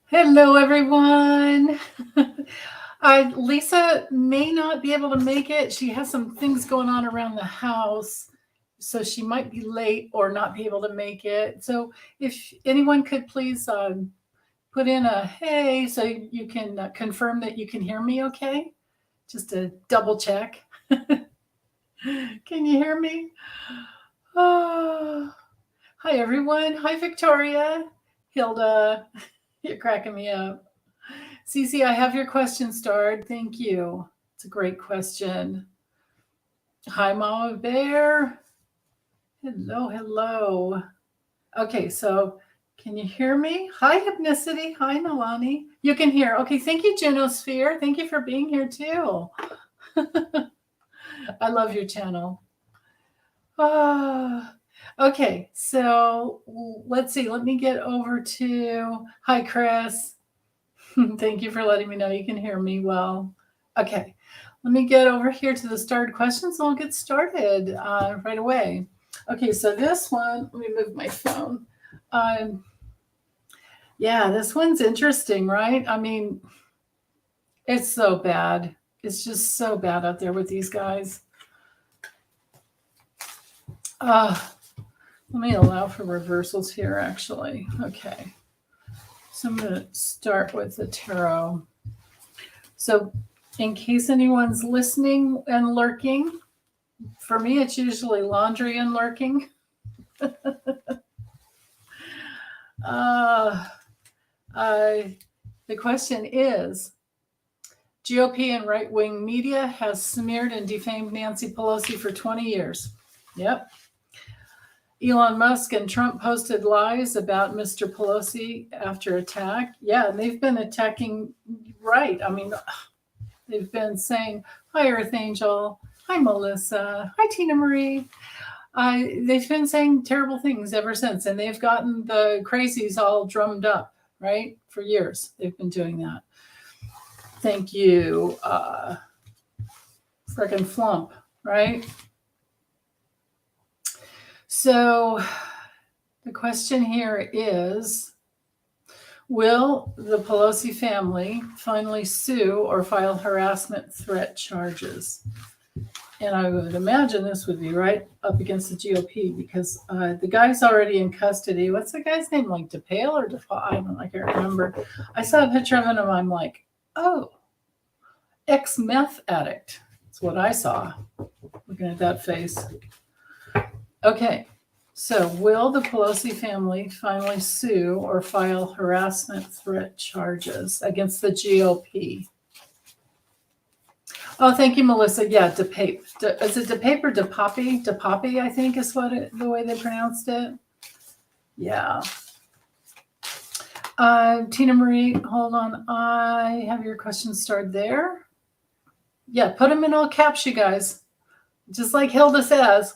Hello, everyone. Lisa may not be able to make it. She has some things going on around the house, so she might be late or not be able to make it. So, if anyone could please put in a hey so you can confirm that you can hear me okay, just to double check. Can you hear me? Oh, hi, everyone. Hi, Victoria. Hilda, you're cracking me up. Cece, I have your question starred. Thank you. It's a great question. Hi, Mama Bear. Hello, hello. Okay, so can you hear me? Hi, Hypnicity. Hi, Nalani. You can hear. Okay, thank you, Genosphere. Thank you for being here too. I love your channel. Ah, okay, so let's see. Let me get over to. Hi, Chris. Thank you for letting me know you can hear me well. Okay, let me get over here to the starred questions and I'll get started right away. Okay, so this one, let me move my phone. Yeah, this one's interesting, right? I mean, it's so bad. It's just so bad out there with these guys. Let me allow for reversals here, actually. Okay, so I'm going to start with the tarot. So in case anyone's listening and lurking, for me, it's usually laundry and lurking. uh, the question is, GOP and right-wing media has smeared and defamed Nancy Pelosi for 20 years. Yep. Elon Musk and Trump posted lies about Mr. Pelosi after attack. Yeah, and they've been attacking, right. I mean, they've been saying, hi, Earth Angel. Hi, Melissa. Hi, Tina Marie. They've been saying terrible things ever since, and they've gotten the crazies all drummed up, right? For years, they've been doing that. Thank you, frickin' Flump, right? So the question here is, will the Pelosi family finally sue or file harassment threat charges? And I would imagine this would be right up against the GOP because the guy's already in custody. What's the guy's name? Like DePale or DePaul? I can't remember. I saw a picture of him and I'm like, oh, ex-meth addict. That's what I saw looking at that face. Okay, so will the Pelosi family finally sue or file harassment threat charges against the GOP? Oh, thank you, Melissa. Yeah, DePape. Is it DePape or DePappy? DePappy, I think is the way they pronounced it. Yeah. Tina Marie, hold on. I have your questions starred there. Yeah, put them in all caps, you guys. Just like Hilda says.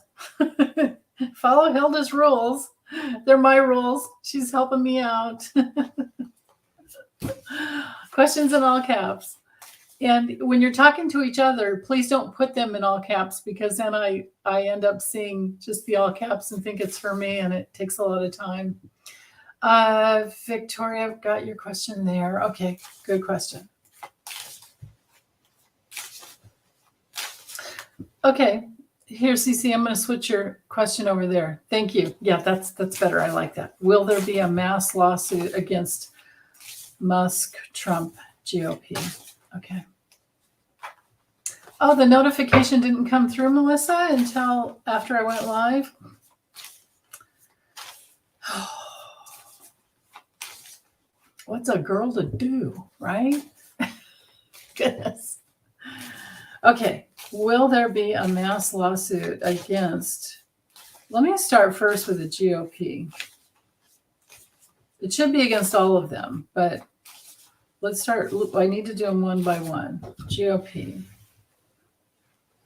Follow Hilda's rules. They're my rules. She's helping me out. Questions in all caps. And when you're talking to each other, please don't put them in all caps because then I end up seeing just the all caps and think it's for me and it takes a lot of time. Victoria, I've got your question there. Okay, good question. Okay, here, Cece, I'm going to switch your question over there. Thank you. Yeah, that's better. I like that. Will there be a mass lawsuit against Musk, Trump, GOP? Okay. Oh, the notification didn't come through, Melissa, until after I went live. What's a girl to do, right? Goodness. Okay. Will there be a mass lawsuit against? Let me start first with the GOP. It should be against all of them, but let's start. I need to do them one by one. GOP.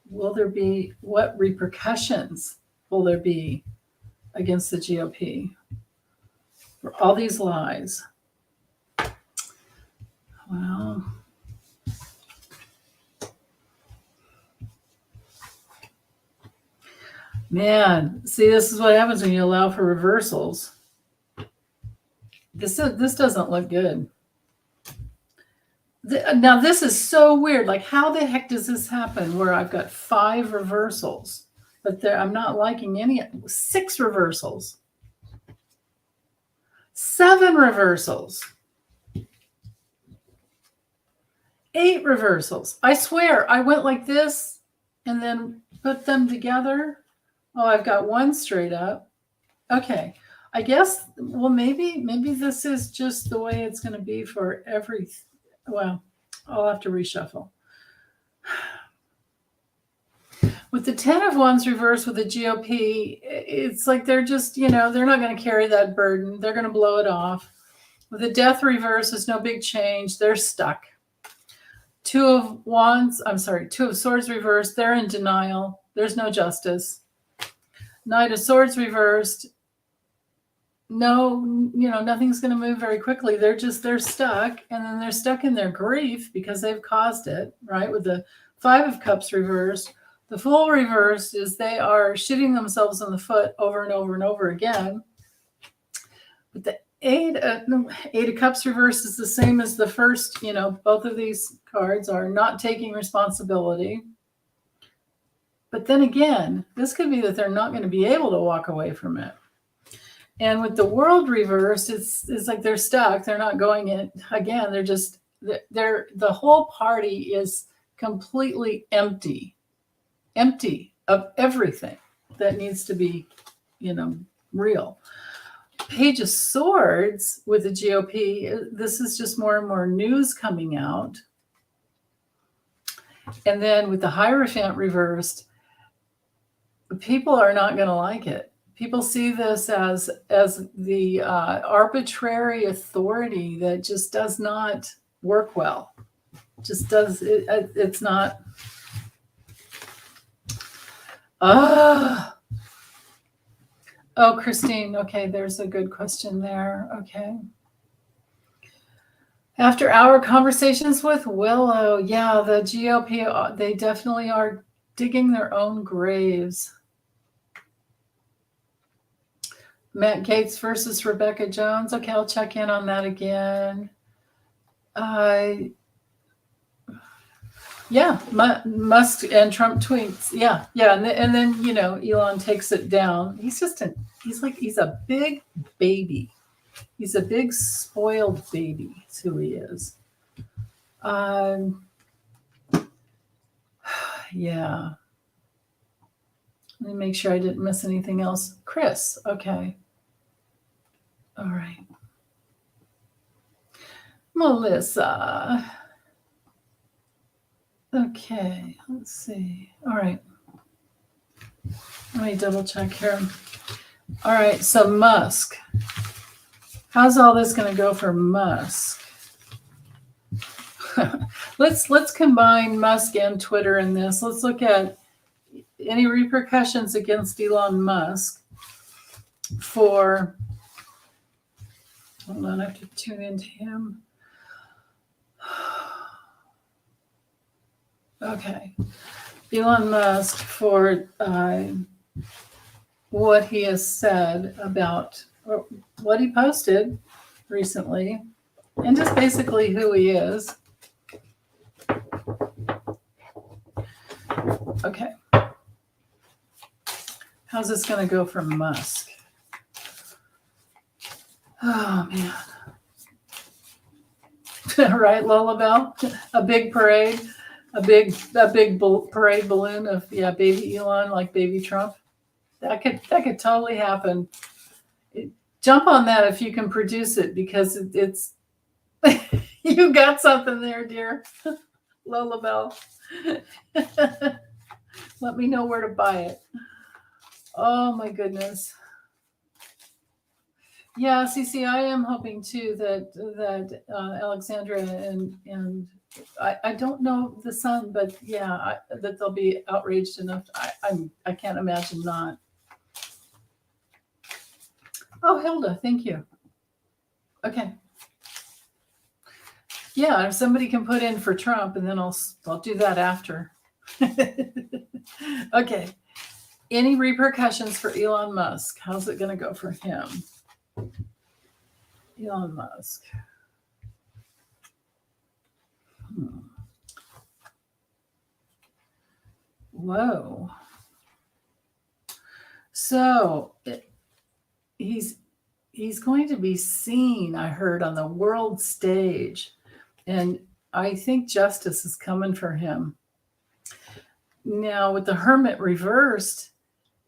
Will there be, what repercussions will there be against the GOP for all these lies? Well, man, see, this is what happens when you allow for reversals. This doesn't look good. Now this is so weird. Like, how the heck does this happen where I've got 5 reversals, but I'm not liking any? 6 reversals, 7 reversals, 8 reversals. I swear I went like this and then put them together. Oh, I've got 1 straight up. Okay. I guess, well, maybe this is just the way it's going to be for every, well, I'll have to reshuffle. With the 10 of Wands reversed with the GOP, it's like they're just, they're not going to carry that burden. They're going to blow it off. With the Death reverse, there's no big change. They're stuck. 2 of Swords reversed. They're in denial. There's no justice. Knight of Swords reversed. No, nothing's going to move very quickly. They're stuck, and then they're stuck in their grief because they've caused it, right? With the 5 of Cups reversed, the Fool reversed is they are shooting themselves in the foot over and over and over again. But the 8 of Cups reversed is the same as the first, both of these cards are not taking responsibility. But then again, this could be that they're not going to be able to walk away from it. And with the World reversed, it's like they're stuck. They're not going in again. They're just, the whole party is completely empty of everything that needs to be, real. Page of Swords with the GOP, this is just more and more news coming out. And then with the Hierophant reversed, people are not going to like it. People see this as the arbitrary authority that just does not work well. Just does it? It's not. Oh, Christine. Okay, there's a good question there. Okay. After our conversations with Willow, yeah, the GOP, they definitely are digging their own graves. Matt Gaetz versus Rebecca Jones. Okay, I'll check in on that again. Yeah, Musk and Trump tweets. Yeah, and then Elon takes it down. He's a big baby. He's a big spoiled baby. That's who he is. Yeah. Let me make sure I didn't miss anything else. Chris, okay. All right. Melissa. Okay, let's see. All right. Let me double check here. All right, so Musk. How's all this going to go for Musk? Let's combine Musk and Twitter in this. Let's look at any repercussions against Elon Musk for, hold on, I have to tune into him. Okay. Elon Musk for what he has said about what he posted recently and just basically who he is. Okay. How's this going to go for Musk? Oh, man. Right, Lullabelle? A big parade? A big parade balloon of, baby Elon, like baby Trump? That could totally happen. Jump on that if you can produce it, because it's you got something there, dear. Lullabelle. Let me know where to buy it. Oh my goodness. Yeah, CC, I am hoping too that Alexandra and I don't know the son, but yeah, that they'll be outraged enough. I can't imagine not. Oh, Hilda, thank you. Okay. Yeah, if somebody can put in for Trump, and then I'll do that after. Okay. Any repercussions for Elon Musk? How's it going to go for him? Elon Musk. Whoa. So he's going to be seen, I heard, on the world stage. And I think justice is coming for him. Now, with the Hermit reversed,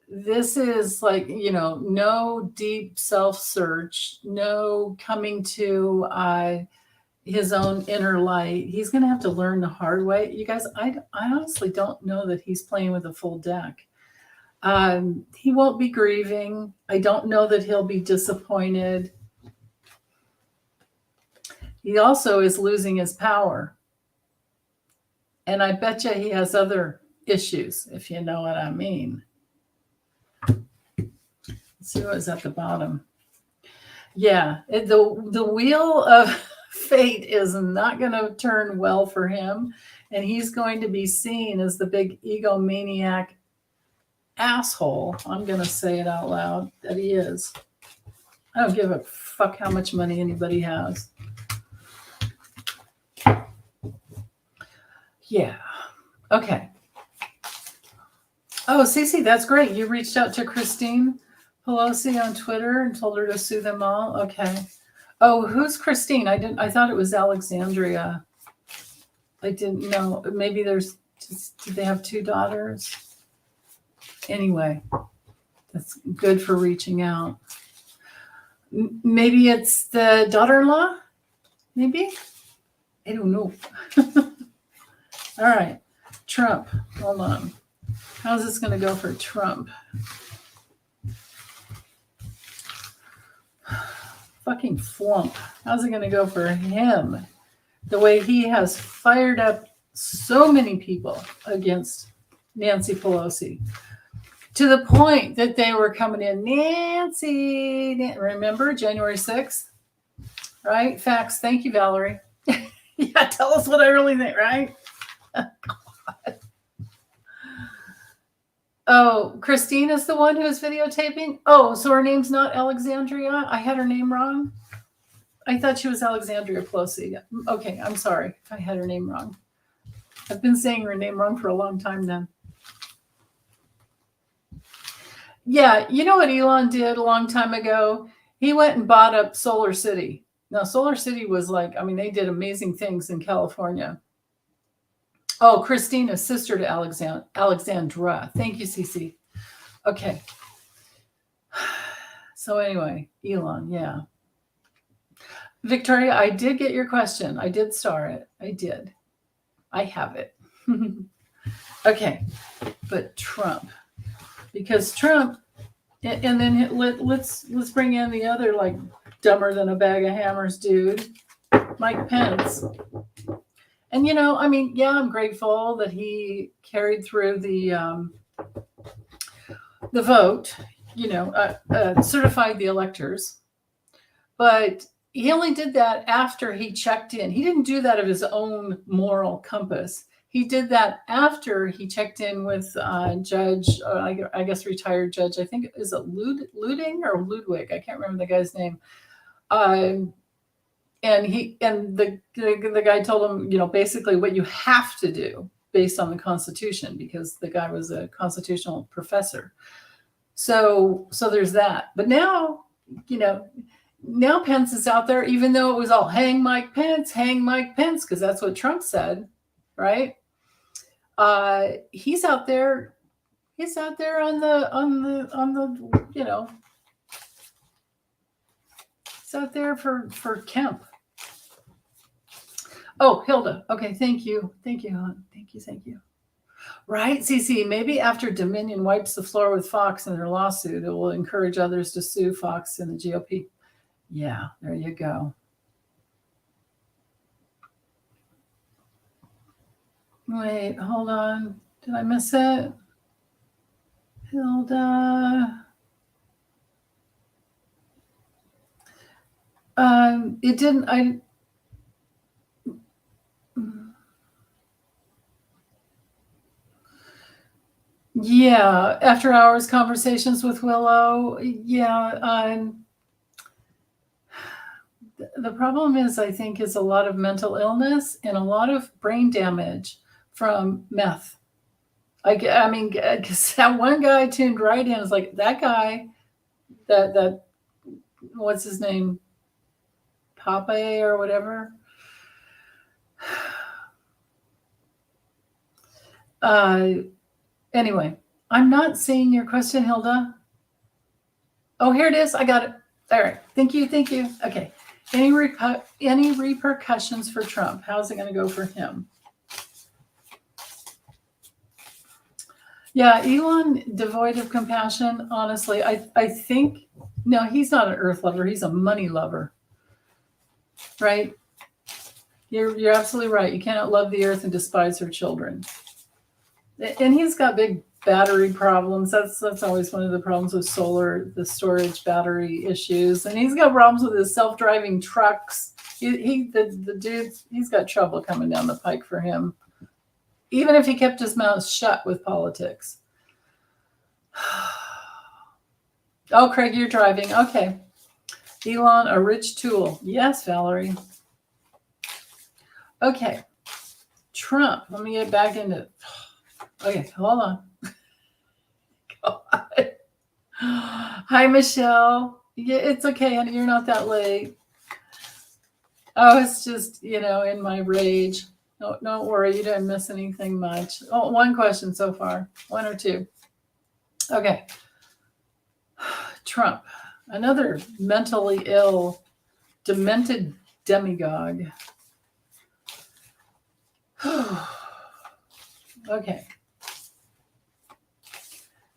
this is like, no deep self-search, no coming to his own inner light. He's going to have to learn the hard way. You guys, I honestly don't know that he's playing with a full deck. He won't be grieving. I don't know that he'll be disappointed. He also is losing his power. And I bet you he has other issues, if you know what I mean. Let's see what is at the bottom. Yeah, the wheel of fate is not going to turn well for him. And he's going to be seen as the big egomaniac asshole. I'm going to say it out loud that he is. I don't give a fuck how much money anybody has. Yeah. Okay. Oh, Cece, that's great. You reached out to Christine Pelosi on Twitter and told her to sue them all. Okay. Oh, who's Christine? I thought it was Alexandria. I didn't know. Maybe did they have 2 daughters? Anyway, that's good for reaching out. Maybe it's the daughter-in-law? Maybe? I don't know. All right. Trump. Hold on. How's this going to go for Trump? Fucking flump. How's it going to go for him? The way he has fired up so many people against Nancy Pelosi. To the point that they were coming in, Nancy, remember January 6th? Right? Facts. Thank you, Valerie. Yeah, tell us what I really think, right? Oh, Christine is the one who is videotaping? Oh, so her name's not Alexandria? I had her name wrong? I thought she was Alexandria Pelosi. Okay, I'm sorry. I had her name wrong. I've been saying her name wrong for a long time then. Yeah, you know what Elon did a long time ago? He went and bought up Solar City. Now, Solar City was they did amazing things in California. Oh, Christina, sister to Alexandra. Thank you, Cece. Okay. So anyway, Elon, yeah. Victoria, I did get your question. I did star it. I did. I have it. Okay. But Trump. Because Trump, and then let's bring in the other dumber than a bag of hammers dude, Mike Pence. And I'm grateful that he carried through the vote, certified the electors, but he only did that after he checked in. He didn't do that of his own moral compass. He did that after he checked in with Judge, I guess retired Judge. I think is it Luding or Ludwig? I can't remember the guy's name. And the guy told him, basically what you have to do based on the Constitution, because the guy was a constitutional professor. So there's that. But now, now Pence is out there, even though it was all hang Mike Pence, because that's what Trump said, right? He's out there. He's out there on the He's out there for Kemp. Oh, Hilda. Okay, thank you. Thank you, hon. Thank you. Right, Cece, maybe after Dominion wipes the floor with Fox in their lawsuit, it will encourage others to sue Fox and the GOP. Yeah, there you go. Wait, hold on. Did I miss it? Hilda. It didn't, yeah, after hours conversations with Willow. Yeah. The problem is, I think, is a lot of mental illness and a lot of brain damage from meth. I mean, because that one guy tuned right in. It's like that guy, that what's his name, Pape or whatever. Anyway, I'm not seeing your question, Hilda. Oh, here it is. I got it. All right. Thank you. Thank you. Okay. Any repercussions for Trump? How's it going to go for him? Yeah, Elon, devoid of compassion. Honestly, I think, no, he's not an earth lover. He's a money lover. Right? You're absolutely right. You cannot love the earth and despise her children. And he's got big battery problems. That's always one of the problems with solar, the storage battery issues. And he's got problems with his self-driving trucks. The dude, he's got trouble coming down the pike for him. Even if he kept his mouth shut with politics. Oh, Craig, you're driving. Okay. Elon, a rich tool. Yes, Valerie. Okay. Trump. Let me get back into it. Okay, hold on. God. Hi, Michelle. Yeah, it's okay, honey. You're not that late. Oh, it's just, in my rage. No, don't worry. You didn't miss anything much. Oh, one question so far. One or two. Okay. Trump, another mentally ill, demented demagogue. Okay.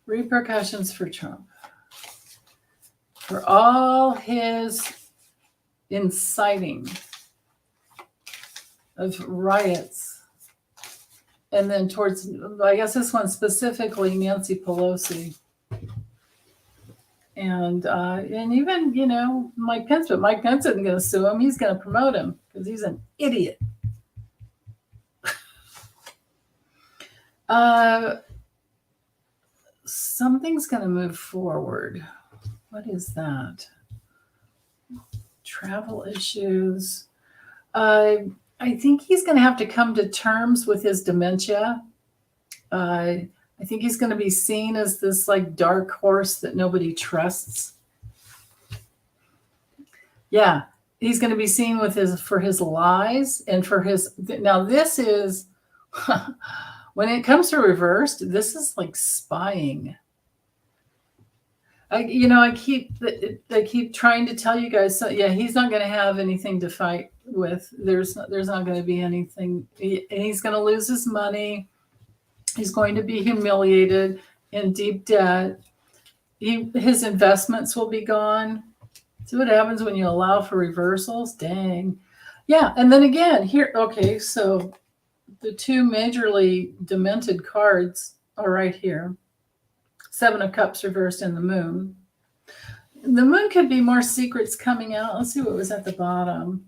Repercussions for Trump. For all his inciting of riots, and then towards, I guess this one specifically, Nancy Pelosi, and even Mike Pence, but Mike Pence isn't going to sue him. He's going to promote him because he's an idiot. Something's going to move forward. What is that? Travel issues. I think he's going to have to come to terms with his dementia. I think he's going to be seen as this dark horse that nobody trusts. Yeah, he's going to be seen for his lies and for his. Now this is when it comes to reversed. This is like spying. I keep trying to tell you guys. So yeah, he's not going to have anything to fight with. There's not going to be anything. He's going to lose his money. He's going to be humiliated, in deep debt. His investments will be gone. See what happens when you allow for reversals? Dang. Yeah, and then again, here, okay, so the two majorly demented cards are right here. Seven of Cups reversed in the Moon. The Moon could be more secrets coming out. Let's see what was at the bottom.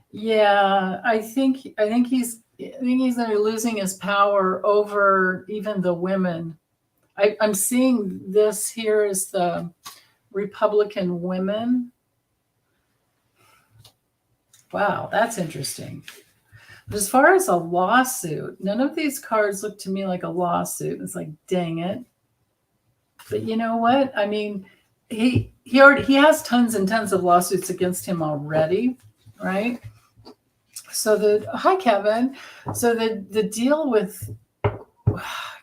Yeah, I think he's going to be losing his power over even the women. I'm seeing this here as the Republican women. Wow, that's interesting. But as far as a lawsuit, none of these cards look to me like a lawsuit. It's like, dang it. But you know what? I mean, he has tons and tons of lawsuits against him already, right? So hi Kevin. So the deal with,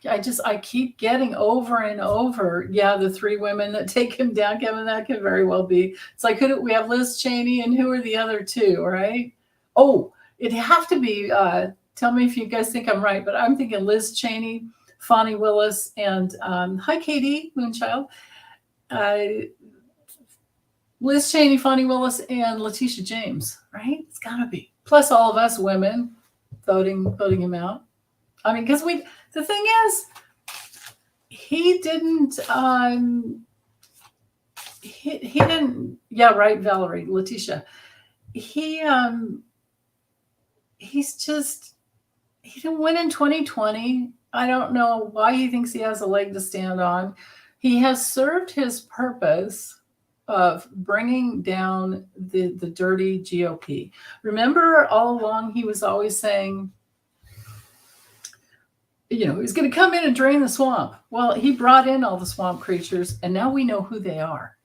I keep getting over and over. Yeah, the three women that take him down, Kevin, that could very well be. It's like, we have Liz Cheney, and who are the other two, right? Oh, it'd have to be, tell me if you guys think I'm right, but I'm thinking Liz Cheney, Fani Willis, and hi Katie Moonchild. Liz Cheney, Fani Willis, and Letitia James, right? It's gotta be. Plus all of us women voting him out. I mean, because the thing is, he didn't, he didn't, yeah, right, Valerie, Letitia. He didn't win in 2020. I don't know why he thinks he has a leg to stand on. He has served his purpose of bringing down the dirty GOP. Remember, all along he was always saying, he's going to come in and drain the swamp. Well, he brought in all the swamp creatures, and now we know who they are.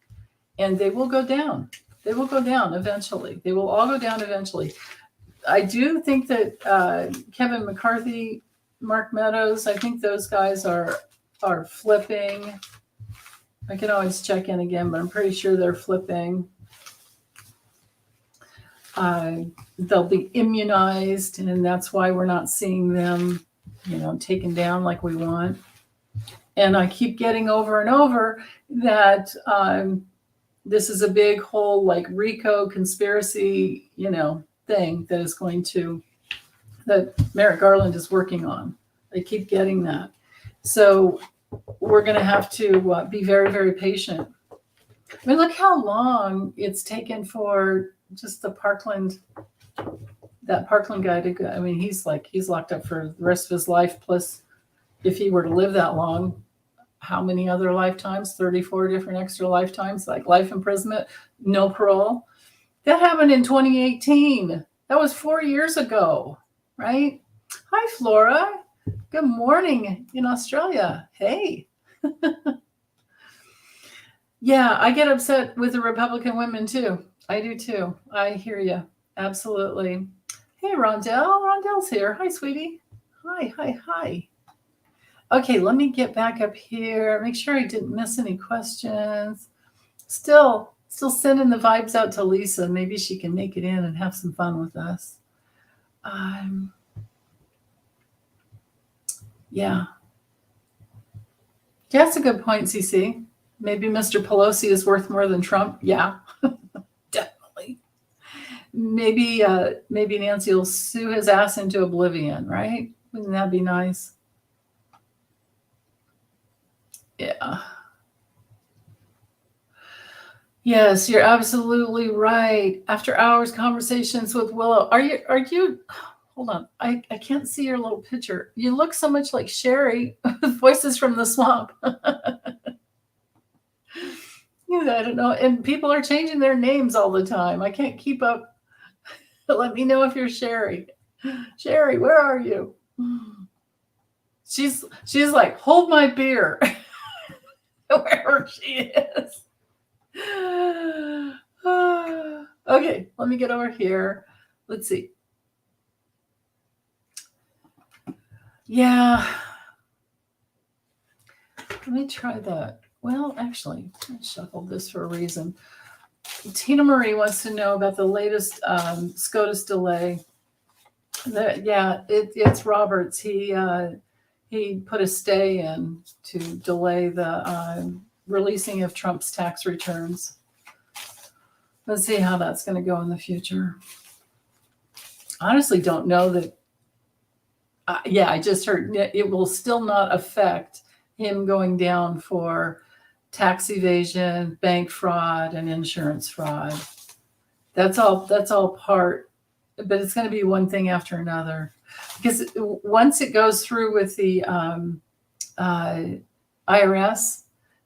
And they will go down. They will go down eventually. They will all go down eventually. I do think that Kevin McCarthy, Mark Meadows, I think those guys are flipping. I can always check in again, but I'm pretty sure they're flipping. They'll be immunized, and that's why we're not seeing them, taken down like we want. And I keep getting over and over that this is a big whole like RICO conspiracy, thing that Merrick Garland is working on. I keep getting that. So we're going to have to be very, very patient. I mean, look how long it's taken for just that Parkland guy to go. I mean, he's locked up for the rest of his life. Plus, if he were to live that long, how many other lifetimes? 34 different extra lifetimes, like life imprisonment, no parole. That happened in 2018. That was 4 years ago, right? Hi, Flora. Good morning in Australia. Hey. Yeah, I get upset with the Republican women too. I do too. I hear you. Absolutely. Hey, Rondell. Rondell's here. Hi, sweetie. Hi. Okay, let me get back up here. Make sure I didn't miss any questions. Still sending the vibes out to Lisa. Maybe she can make it in and have some fun with us. Yeah. That's a good point, CC. Maybe Mr. Pelosi is worth more than Trump. Yeah, definitely. Maybe Nancy will sue his ass into oblivion, right? Wouldn't that be nice? Yeah. Yes, you're absolutely right. After hours conversations with Willow. Are you hold on. I can't see your little picture. You look so much like Sherry with Voices from the Swamp. I don't know. And people are changing their names all the time. I can't keep up. Let me know if you're Sherry. Sherry, where are you? She's like, hold my beer. Wherever she is. Okay, let me get over here. Let's see. Yeah. Let me try that. Well, actually, I shuffled this for a reason. Tina Marie wants to know about the latest SCOTUS delay. It's Roberts. He put a stay in to delay the releasing of Trump's tax returns. Let's see how that's going to go in the future. Honestly, don't know that. I just heard it will still not affect him going down for tax evasion, bank fraud, and insurance fraud. That's all part, but it's going to be one thing after another. Because once it goes through with the IRS,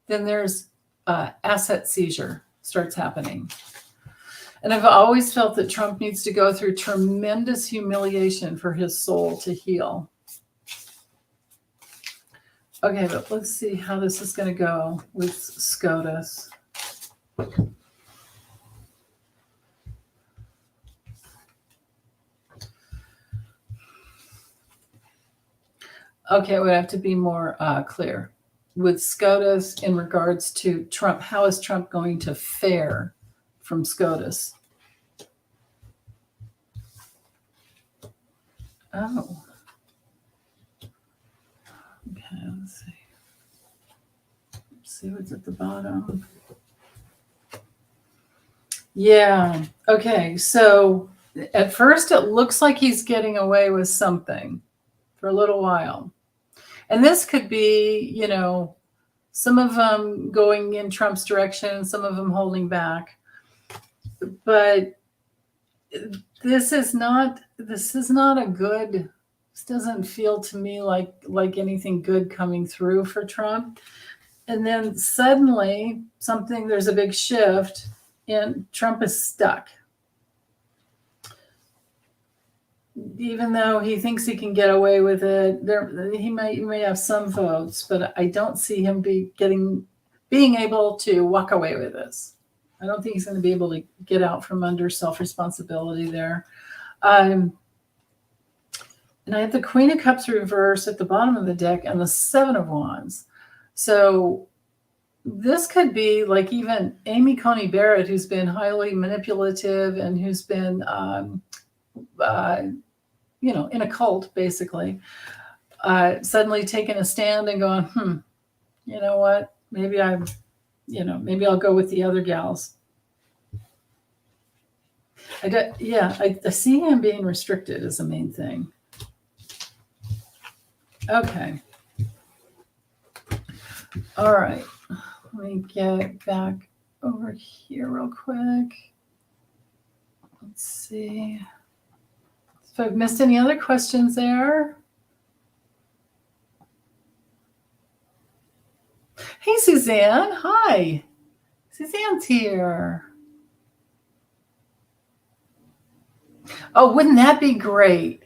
then there's asset seizure starts happening. And I've always felt that Trump needs to go through tremendous humiliation for his soul to heal. Okay, but let's see how this is going to go with SCOTUS. Okay, I would have to be more clear. With SCOTUS in regards to Trump, how is Trump going to fare from SCOTUS? Oh. Okay, let's see. See what's at the bottom. Yeah. Okay. So at first it looks like he's getting away with something for a little while. And this could be, some of them going in Trump's direction, some of them holding back. But this doesn't feel to me like anything good coming through for Trump. And then suddenly there's a big shift and Trump is stuck. even though he thinks he can get away with it, he may have some votes, but I don't see him being able to walk away with this. I don't think he's going to be able to get out from under self-responsibility there. And I have the Queen of Cups reversed at the bottom of the deck and the Seven of Wands. So this could be like even Amy Coney Barrett, who's been highly manipulative and who's been, in a cult, basically, suddenly taking a stand and going, you know what? Maybe I'll go with the other gals. I see him being restricted is the main thing. Okay. All right. Let me get back over here real quick. Let's see if I've missed any other questions there. Hey, Suzanne. Hi. Suzanne's here. Oh, wouldn't that be great?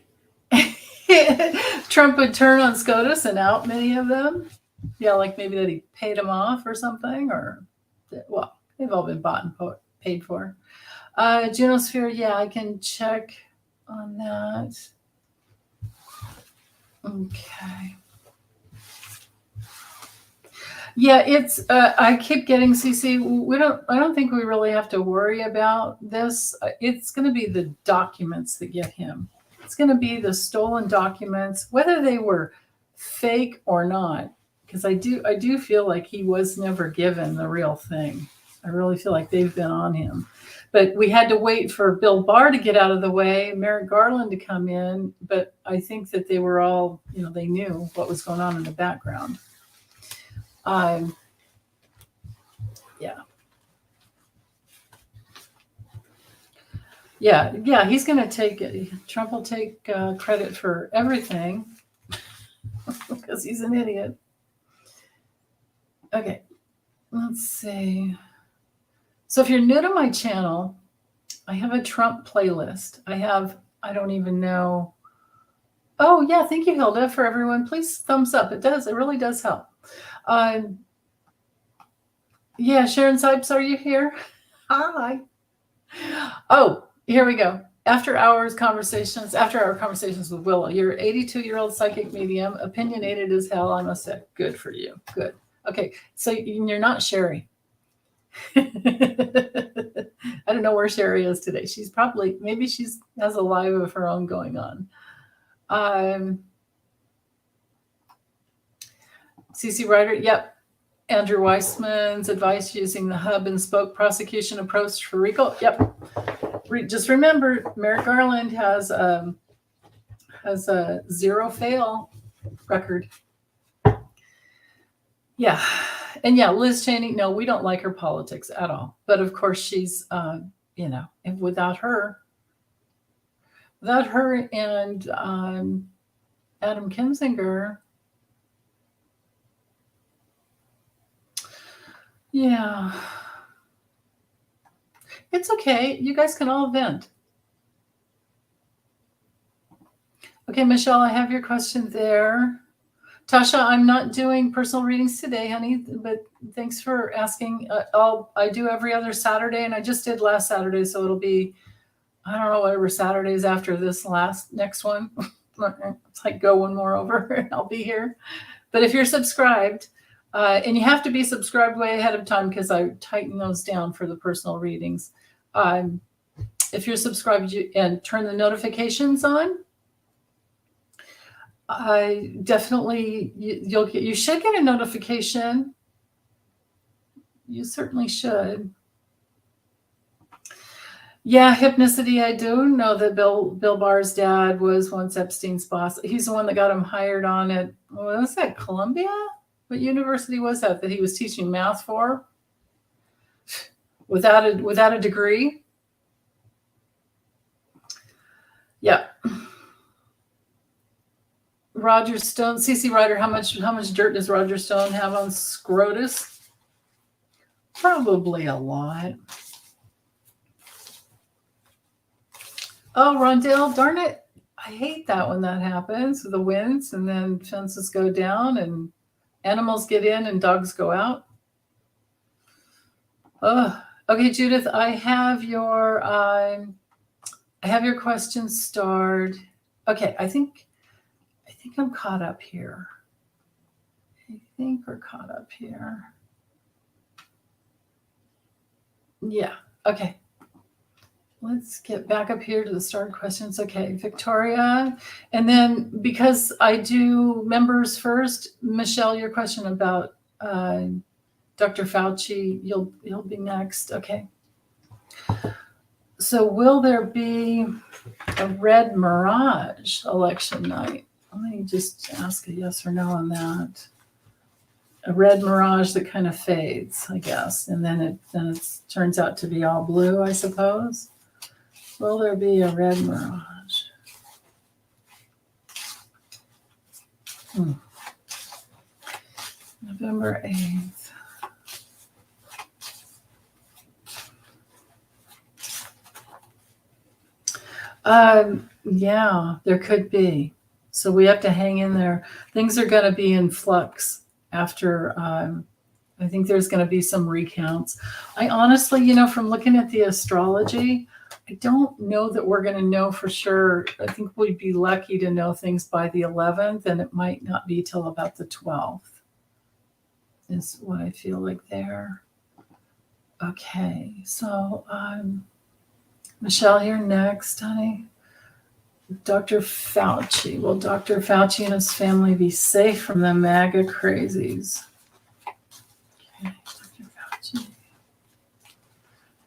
Trump would turn on SCOTUS and out many of them. Yeah, like maybe that he paid them off or something, or, well, they've all been bought and paid for. Junosphere, yeah, I can check on that. Okay. Yeah, it's. I keep getting CC. I don't think we really have to worry about this. It's going to be the documents that get him. It's going to be the stolen documents, whether they were fake or not. Because I do feel like he was never given the real thing. I really feel like they've been on him. But we had to wait for Bill Barr to get out of the way, Merrick Garland to come in. But I think that they were all, they knew what was going on in the background. Yeah, he's going to take it. Trump will take credit for everything because he's an idiot. Okay, let's see. So if you're new to my channel, I have a Trump playlist. I don't even know. Oh, yeah, thank you, Hilda, for everyone. Please thumbs up. It really does help. Yeah, Sharon Sipes, are you here? Hi. Oh, here we go. After hour conversations with Willow. You're 82-year-old psychic medium, opinionated as hell, I must say. Good for you. Good. Okay, so you're not Sherry. I don't know where Sherry is today. Maybe she has a live of her own going on. CC Ryder, yep. Andrew Weissman's advice using the hub and spoke prosecution approach for RICO. Yep. Just remember, Merrick Garland has a zero fail record. Yeah. And yeah, Liz Cheney, no, we don't like her politics at all. But of course, she's, without her and Adam Kinzinger, yeah. It's okay. You guys can all vent. Okay, Michelle, I have your question there. Tasha, I'm not doing personal readings today, honey, but thanks for asking. I do every other Saturday, and I just did last Saturday, so it'll be, I don't know, whatever Saturdays after this next one. It's like go one more over, and I'll be here. But if you're subscribed, and you have to be subscribed way ahead of time because I tighten those down for the personal readings. If you're subscribed and turn the notifications on, I definitely, you should get a notification. You certainly should. Yeah, hypnicity. I do know that Bill Barr's dad was once Epstein's boss. He's the one that got him hired on at, what was that, Columbia? What university was that he was teaching math for? Without a degree? Yeah. Roger Stone, CC Ryder, how much dirt does Roger Stone have on SCOTUS? Probably a lot. Oh, Rondell, darn it. I hate that when that happens, the winds, and then fences go down and animals get in and dogs go out. Oh, okay, Judith, I have your question starred. Okay, I think I'm caught up here. I think we're caught up here. Yeah, okay. Let's get back up here to the start questions. Okay, Victoria. And then because I do members first, Michelle, your question about Dr. Fauci, you'll be next. Okay. So will there be a red mirage election night? Let me just ask a yes or no on that. A red mirage that kind of fades, I guess, and then it turns out to be all blue, I suppose. Will there be a red mirage? November 8th. Yeah, there could be. So we have to hang in there. Things are going to be in flux after. I think there's going to be some recounts. I honestly, from looking at the astrology, I don't know that we're going to know for sure. I think we'd be lucky to know things by the 11th, and it might not be till about the 12th, is what I feel like there. Okay, so Michelle, you're next, honey. Dr. Fauci. Will Dr. Fauci and his family be safe from the MAGA crazies? Okay, Dr. Fauci.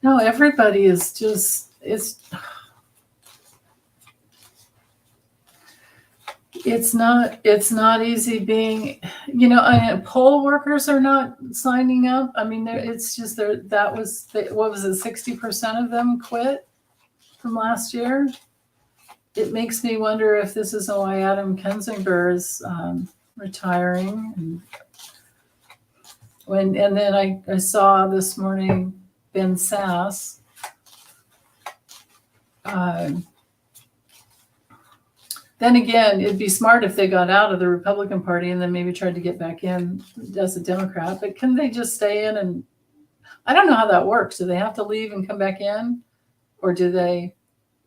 No, everybody is just, it's not easy being, poll workers are not signing up. I mean, it's just what was it, 60% of them quit from last year? It makes me wonder if this is why Adam Kinzinger is retiring. And then I saw this morning Ben Sass. Then again, it'd be smart if they got out of the Republican Party and then maybe tried to get back in as a Democrat. But can they just stay in? And I don't know how that works. Do they have to leave and come back in? Or do they?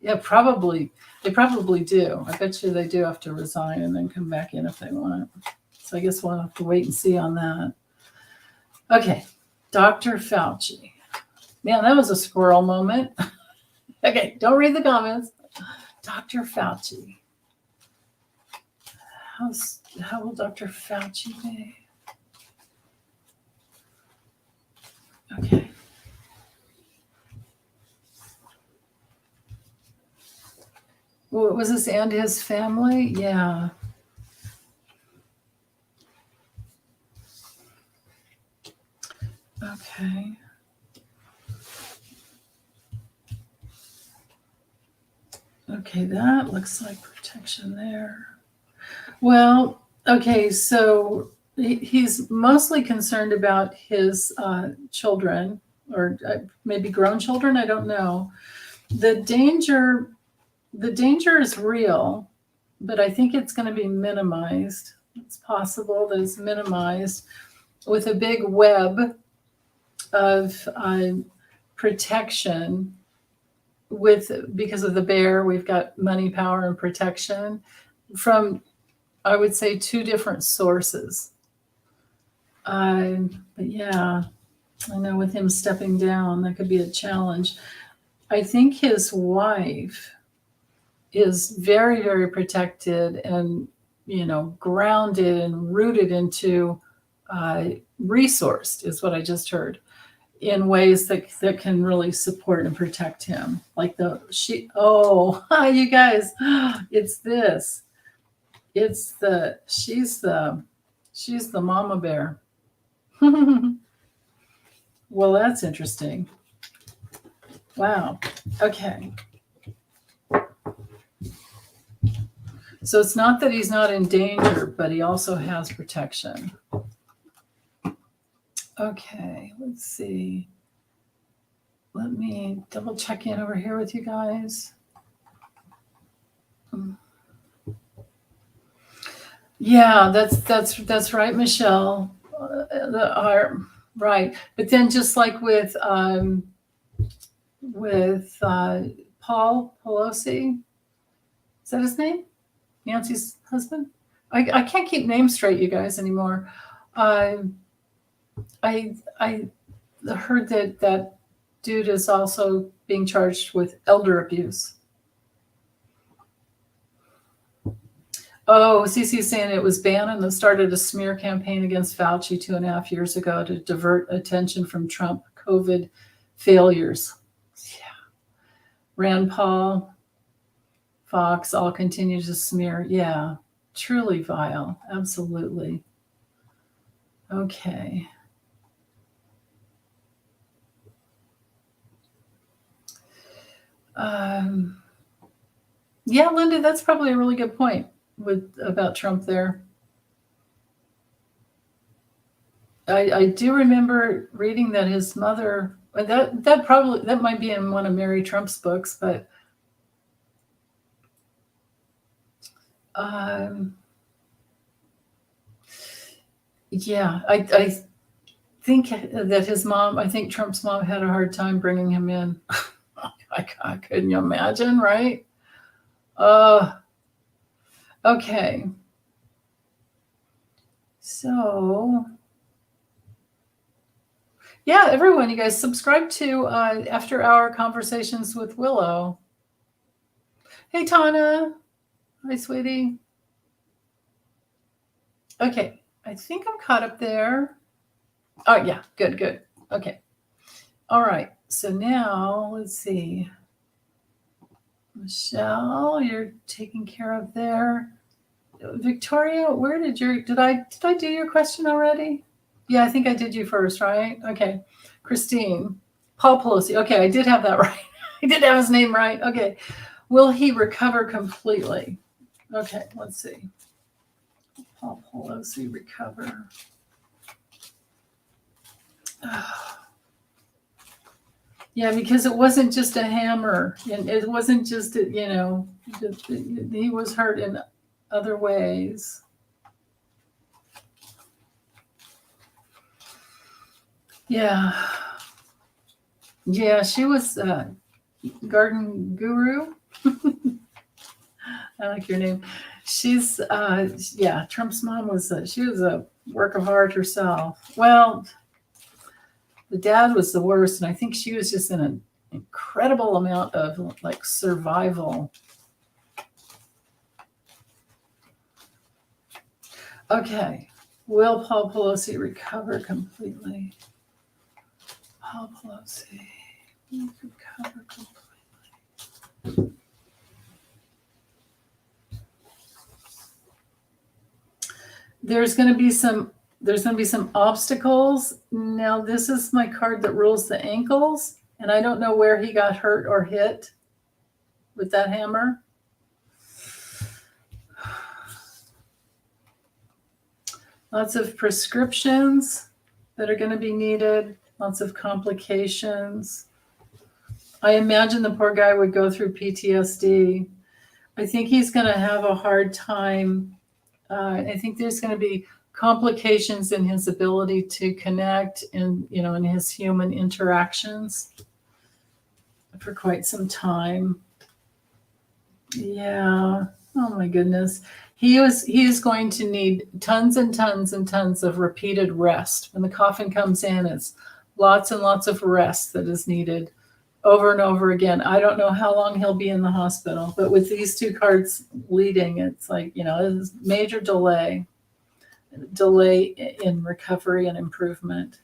Yeah, probably. They probably do. I bet you they do have to resign and then come back in if they want. So I guess we'll have to wait and see on that. Okay, Dr. Fauci. Man, that was a squirrel moment. Okay, don't read the comments. Dr. Fauci. How will Dr. Fauci be? Okay. Well, was this and his family? Yeah. Okay. Okay, that looks like protection there. Well, okay, so he's mostly concerned about his children, or maybe grown children. I don't know. The danger is real, but I think it's going to be minimized. It's possible that it's minimized with a big web of protection. Because of the bear, we've got money, power, and protection from, I would say, two different sources. But yeah, I know with him stepping down, that could be a challenge. I think his wife is very, very protected and, grounded and rooted into resourced, is what I just heard, in ways that can really support and protect him. Like you guys, it's this. She's the mama bear. Well, that's interesting. Wow. Okay. So it's not that he's not in danger, but he also has protection. Okay, let's see. Let me double check in over here with you guys. Yeah, that's right, Michelle. Right, but then just like with Paul Pelosi, is that his name? Nancy's husband? I can't keep names straight, you guys, anymore. I I heard that dude is also being charged with elder abuse. Oh, Cece's saying it was Bannon that started a smear campaign against Fauci 2.5 years ago to divert attention from Trump COVID failures. Yeah. Rand Paul, Fox all continue to smear. Yeah, truly vile. Absolutely. Okay. Yeah, Linda, that's probably a really good point about Trump there. I do remember reading that his mother, that might be in one of Mary Trump's books, but yeah, I think that his mom, I think Trump's mom had a hard time bringing him in. Couldn't you imagine, right? Okay. So, yeah, everyone, you guys subscribe to After Hour Conversations with Willow. Hey, Tana. Hi, sweetie. Okay, I think I'm caught up there. Oh, yeah, good. Okay. All right, so now let's see. Michelle, you're taken care of there. Victoria, did I do your question already? Yeah, I think I did you first, right? Okay. Christine, Paul Pelosi. Okay, I did have that right. I did have his name right. Okay. Will he recover completely? Okay, let's see. Paul Pelosi recover. Yeah, because it wasn't just a hammer, and it wasn't just he was hurt in other ways. Yeah, she was Garden Guru. I like your name. She's Trump's mom was she was a work of art herself. Well, the dad was the worst, and I think she was just in an incredible amount of like survival. Okay, will Paul Pelosi recover completely? Paul Pelosi recover completely. There's going to be some obstacles. Now, this is my card that rules the ankles, and I don't know where he got hurt or hit with that hammer. Lots of prescriptions that are going to be needed, lots of complications. I imagine the poor guy would go through PTSD. I think he's going to have a hard time. I think there's going to be complications in his ability to connect and, in his human interactions for quite some time. Yeah. Oh my goodness. He is going to need tons and tons and tons of repeated rest. When the coffin comes in, it's lots and lots of rest that is needed over and over again. I don't know how long he'll be in the hospital, but with these two cards leading, it's like, it's major delay in recovery and improvement.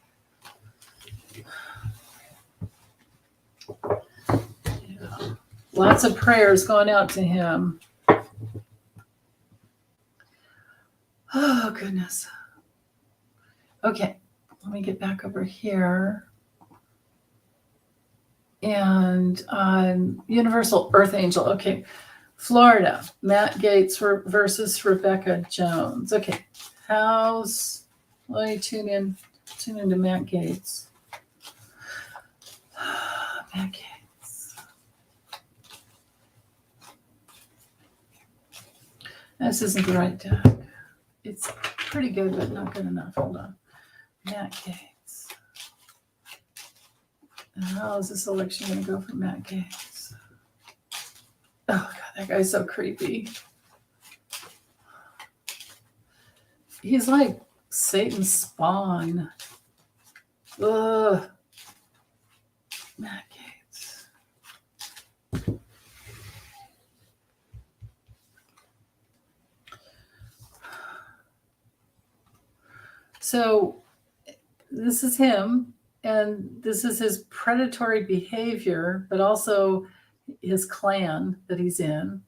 Yeah. Lots of prayers going out to him. Oh, goodness. Okay, let me get back over here. And Universal Earth Angel. Okay, Florida, Matt Gaetz versus Rebecca Jones. Okay, let me tune into Matt Gaetz. Matt Gaetz. This isn't the right deck. pretty good, but not good enough. Hold on. Matt Gaetz. How is this election going to go for Matt Gaetz? Oh, God, that guy's so creepy. He's like Satan's spawn. Ugh. Matt Gaetz. So this is him, and this is his predatory behavior, but also his clan that he's in.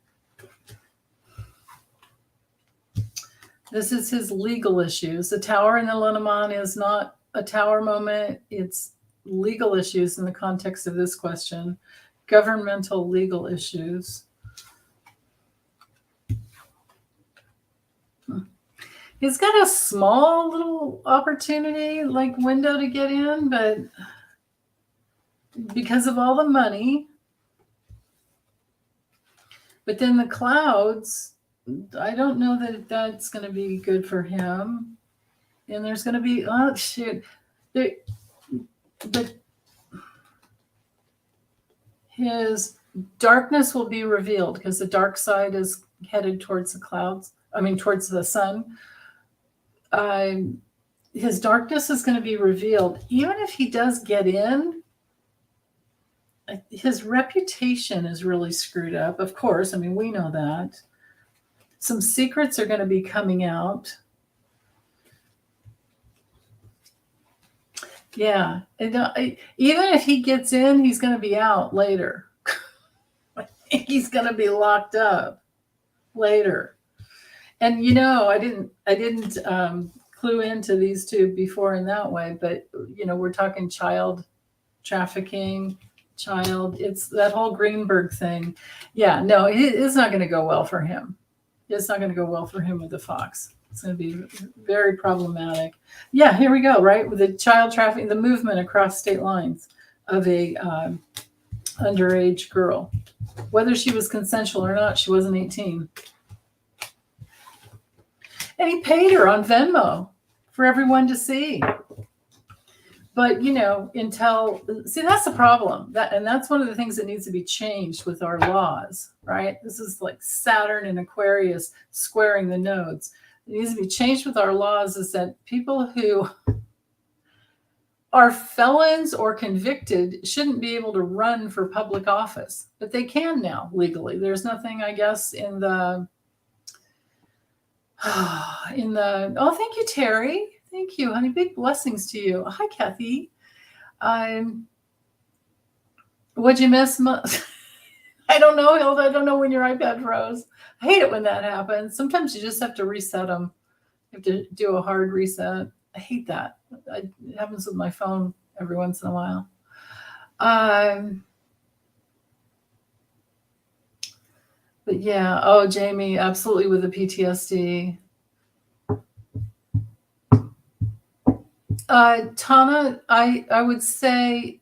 This is his legal issues. The tower in the Lenaman is not a tower moment. It's legal issues in the context of this question, governmental legal issues. He's got a small little opportunity, like window to get in, but because of all the money. But then the clouds, I don't know that that's going to be good for him. And there's going to be, oh, shoot. But his darkness will be revealed because the dark side is headed towards the clouds. I mean, towards the sun. His darkness is going to be revealed. Even if he does get in, his reputation is really screwed up. Of course, I mean, we know that. Some secrets are going to be coming out. Yeah. Even if he gets in, he's going to be out later. He's going to be locked up later. And, you know, I didn't clue into these two before in that way, but, you know, we're talking child trafficking, it's that whole Greenberg thing. Yeah, no, it's not going to go well for him. It's not going to go well for him with the Fox. It's going to be very problematic. Yeah, here we go, right? With the child trafficking, the movement across state lines of a underage girl. Whether she was consensual or not, she wasn't 18. And he paid her on Venmo for everyone to see. But, you know, see, that's the problem. And that's one of the things that needs to be changed with our laws, right? This is like Saturn and Aquarius squaring the nodes. It needs to be changed with our laws is that people who are felons or convicted shouldn't be able to run for public office. But they can now legally. There's nothing, I guess, in the oh, thank you, Terry. Thank you, honey. Big blessings to you. Hi, Kathy. What'd you miss? I don't know, Hilda. I don't know when your iPad froze. I hate it when that happens. Sometimes you just have to reset them. You have to do a hard reset. I hate that. It happens with my phone every once in a while. But yeah, oh, Jamie, absolutely with the PTSD. Tana, I would say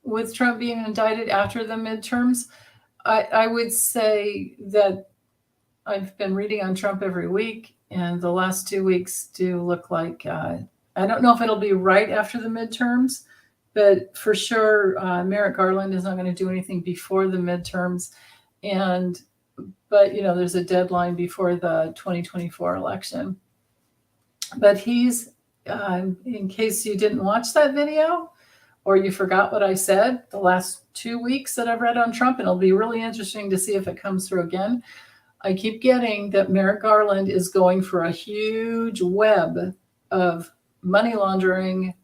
with Trump being indicted after the midterms, I would say that I've been reading on Trump every week, and the last 2 weeks do look like, I don't know if it'll be right after the midterms, but for sure, Merrick Garland is not going to do anything before the midterms. But, you know, there's a deadline before the 2024 election. But he's, in case you didn't watch that video or you forgot what I said, the last 2 weeks that I've read on Trump, and it'll be really interesting to see if it comes through again. I keep getting that Merrick Garland is going for a huge web of money laundering,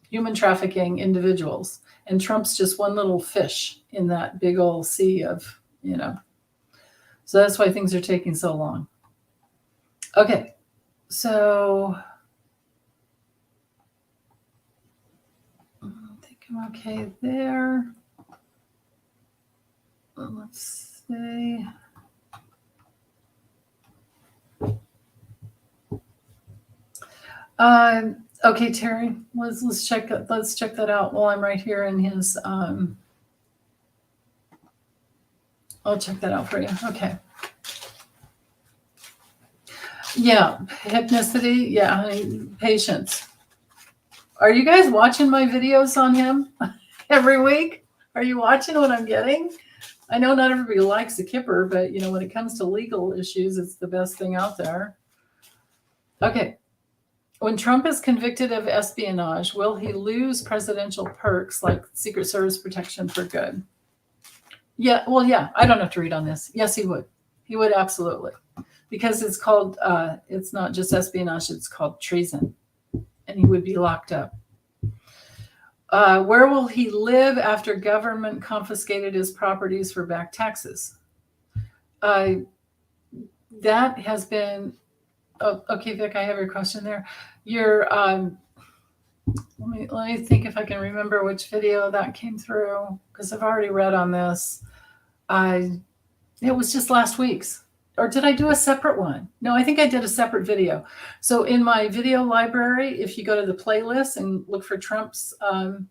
human trafficking individuals. And Trump's just one little fish in that big old sea of, you know. So that's why things are taking so long. Okay, so I think I'm okay there. Let's see. Okay, Terry, let's check that out while I'm right here in his. I'll check that out for you. Okay. Yeah, hypnicity. Yeah, honey, patience. Are you guys watching my videos on him every week? Are you watching what I'm getting? I know not everybody likes the kipper, but when it comes to legal issues, it's the best thing out there. Okay. When Trump is convicted of espionage, will he lose presidential perks like Secret Service protection for good? Yeah, well, yeah, I don't have to read on this. Yes, he would. He would absolutely. Because it's called, it's not just espionage, it's called treason. And he would be locked up. Where will he live after government confiscated his properties for back taxes? That has been, okay, Vic, I have your question there. Let me think if I can remember which video that came through, because I've already read on this. It was just last week's. Or did I do a separate one? No, I think I did a separate video. So in my video library, if you go to the playlist and look for Trump's, or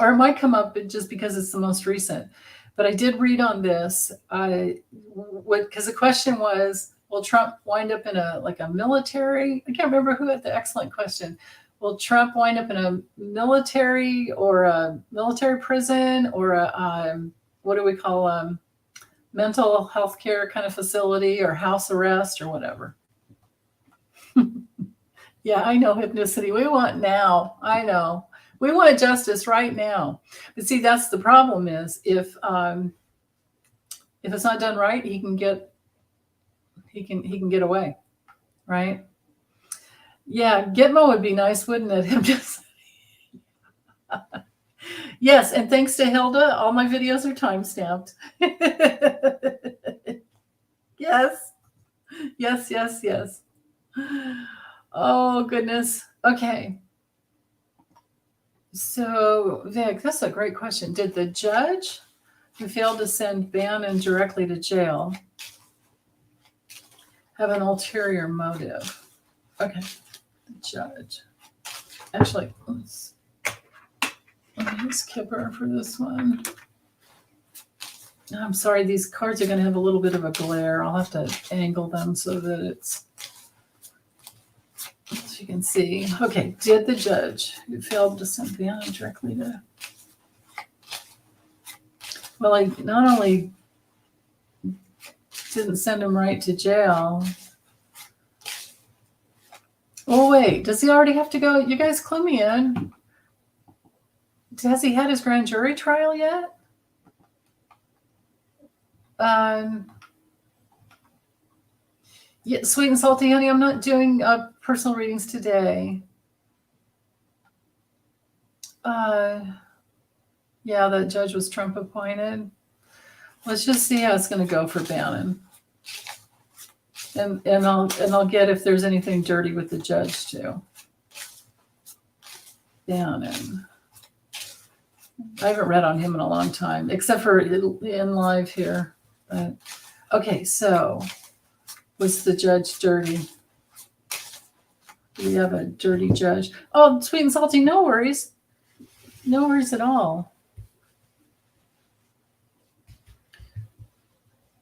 it might come up just because it's the most recent. But I did read on this, because the question was, will Trump wind up in a military? I can't remember who had the excellent question. Will Trump wind up in a military or a military prison or what do we call mental health care kind of facility or house arrest or whatever? Yeah, I know hypnicity. We want now. I know. We want justice right now. But see, that's the problem is if it's not done right, he can get away, right? Yeah, Gitmo would be nice, wouldn't it? Yes, and thanks to Hilda, all my videos are time-stamped. Yes. Yes, yes, yes. Oh, goodness. Okay. So, Vic, that's a great question. Did the judge who failed to send Bannon directly to jail have an ulterior motive? Okay. The judge. Actually, let's use Kipper for this one. I'm sorry, these cards are going to have a little bit of a glare. I'll have to angle them so that it's, as you can see. Okay, did the judge who failed to send Bannon directly to... Well, I not only didn't send him right to jail. Oh, wait, does he already have to go? You guys clue me in. Has he had his grand jury trial yet? Yeah, sweet and salty honey, I'm not doing personal readings today. Yeah, that judge was Trump appointed. Let's just see how it's going to go for Bannon. And I'll get if there's anything dirty with the judge too. Bannon. I haven't read on him in a long time, except for in live here. But okay, so was the judge dirty? Do we have a dirty judge? Oh, sweet and salty, no worries. No worries at all.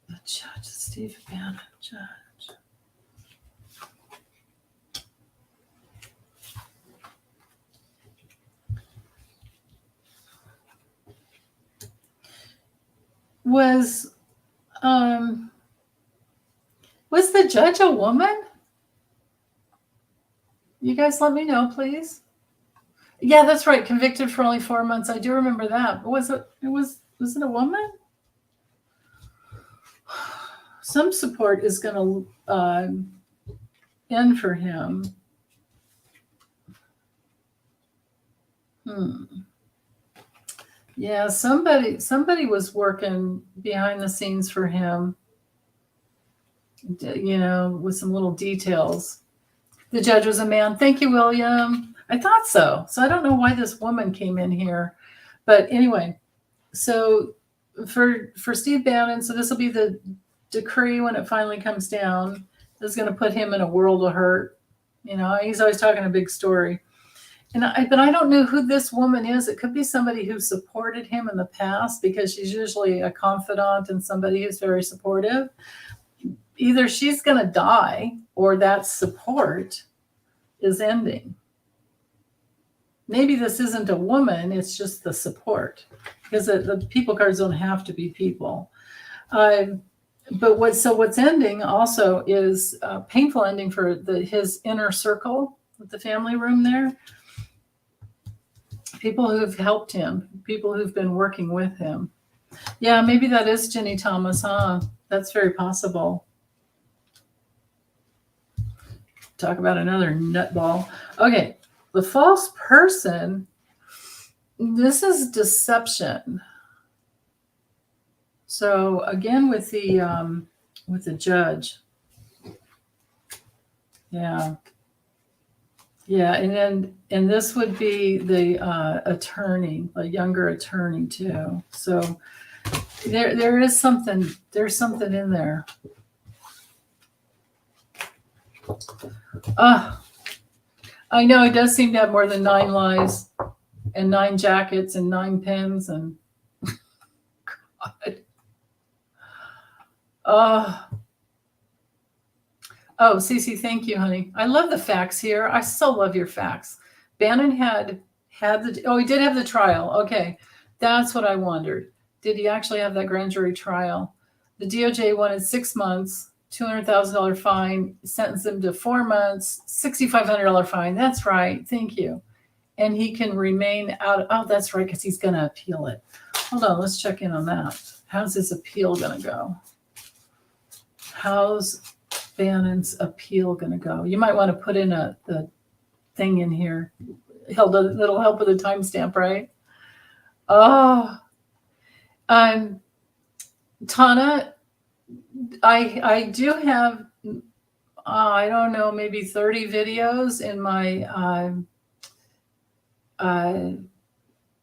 The judge, Steve Bannon, judge. Was the judge a woman? You guys let me know, please. Yeah, that's right. Convicted for only 4 months. I do remember that. Was it a woman? Some support is going to end for him. Yeah, somebody was working behind the scenes for him, with some little details. The judge was a man. Thank you, William. I thought so. So I don't know why this woman came in here. But anyway, so for Steve Bannon, so this will be the decree when it finally comes down. This is going to put him in a world of hurt. He's always talking a big story. But I don't know who this woman is. It could be somebody who supported him in the past, because she's usually a confidant and somebody who's very supportive. Either she's going to die or that support is ending. Maybe this isn't a woman, it's just the support, because the people cards don't have to be people. But what's ending also is a painful ending for his inner circle with the family room there. People who've helped him, people who've been working with him. Yeah, maybe that is Jenny Thomas, huh? That's very possible. Talk about another nutball. Okay, the false person, this is deception. So again, with the judge. Yeah. Yeah, and this would be the attorney, a younger attorney too. So there's something in there. I know it does seem to have more than 9 lives and 9 jackets and 9 pens and God. Oh, Cece, thank you, honey. I love the facts here. I so love your facts. Bannon had he did have the trial. Okay, that's what I wondered. Did he actually have that grand jury trial? The DOJ wanted 6 months, $200,000 fine, sentenced him to 4 months, $6,500 fine. That's right. Thank you. And he can remain out. Oh, that's right, because he's going to appeal it. Hold on, let's check in on that. How's his appeal going to go? How's Bannon's appeal going to go? You might want to put in the thing in here. Hilda, that'll help with the timestamp, right? Oh, Tana, I do have, I don't know, maybe 30 videos in my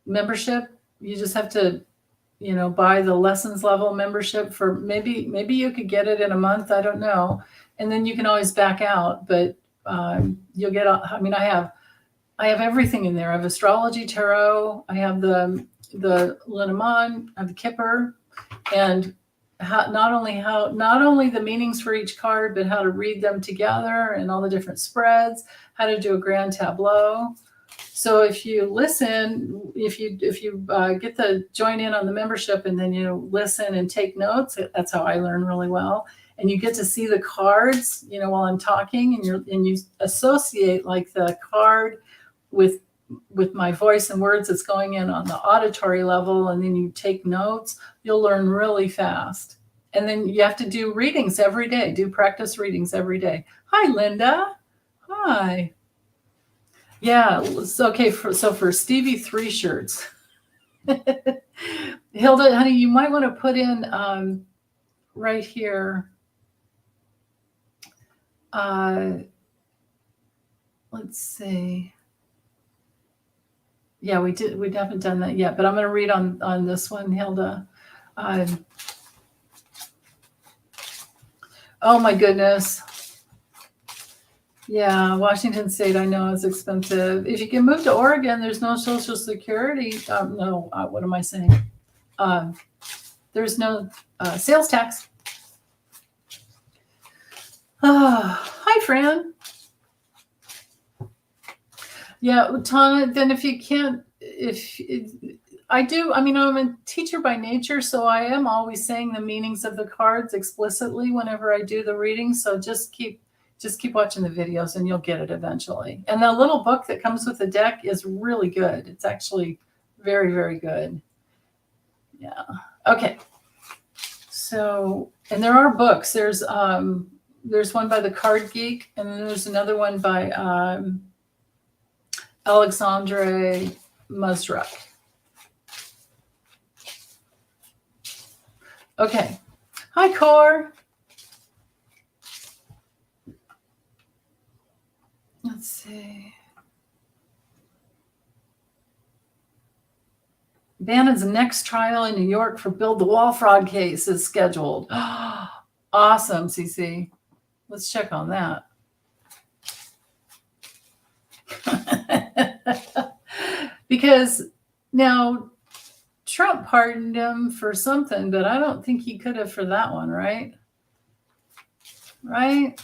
membership. You just have to, buy the lessons level membership for maybe you could get it in a month. I don't know. And then you can always back out, but you'll get, I have everything in there. I have astrology, tarot. I have the Lenormand, I have the Kipper, and not only the meanings for each card, but how to read them together and all the different spreads, how to do a grand tableau. So if you listen, if you get the join in on the membership and then you listen and take notes, that's how I learn really well. And you get to see the cards, while I'm talking, and you associate like the card with my voice and words that's going in on the auditory level, and then you take notes. You'll learn really fast. And then you have to do readings every day. Do practice readings every day. Hi, Linda. Hi. Yeah. Okay. So for Stevie 3 shirts, Hilda, honey, you might want to put in right here. Let's see. Yeah, we haven't done that yet, but I'm going to read on this one, Hilda. Oh my goodness. Yeah, Washington State, I know it's expensive. If you can move to Oregon, there's no Social Security. No, what am I saying? There's no sales tax. Hi, Fran. Yeah, Tana, then if you can't, I'm a teacher by nature, so I am always saying the meanings of the cards explicitly whenever I do the reading. So just keep watching the videos and you'll get it eventually. And the little book that comes with the deck is really good. It's actually very, very good. Yeah. Okay. So, and there are books. There's one by the Card Geek, and then there's another one by Alexandre Musruk. Okay. Hi, Cor. Let's see. Bannon's next trial in New York for Build the Wall fraud case is scheduled. Awesome, CC. Let's check on that. Because now Trump pardoned him for something, but I don't think he could have for that one, right? Right?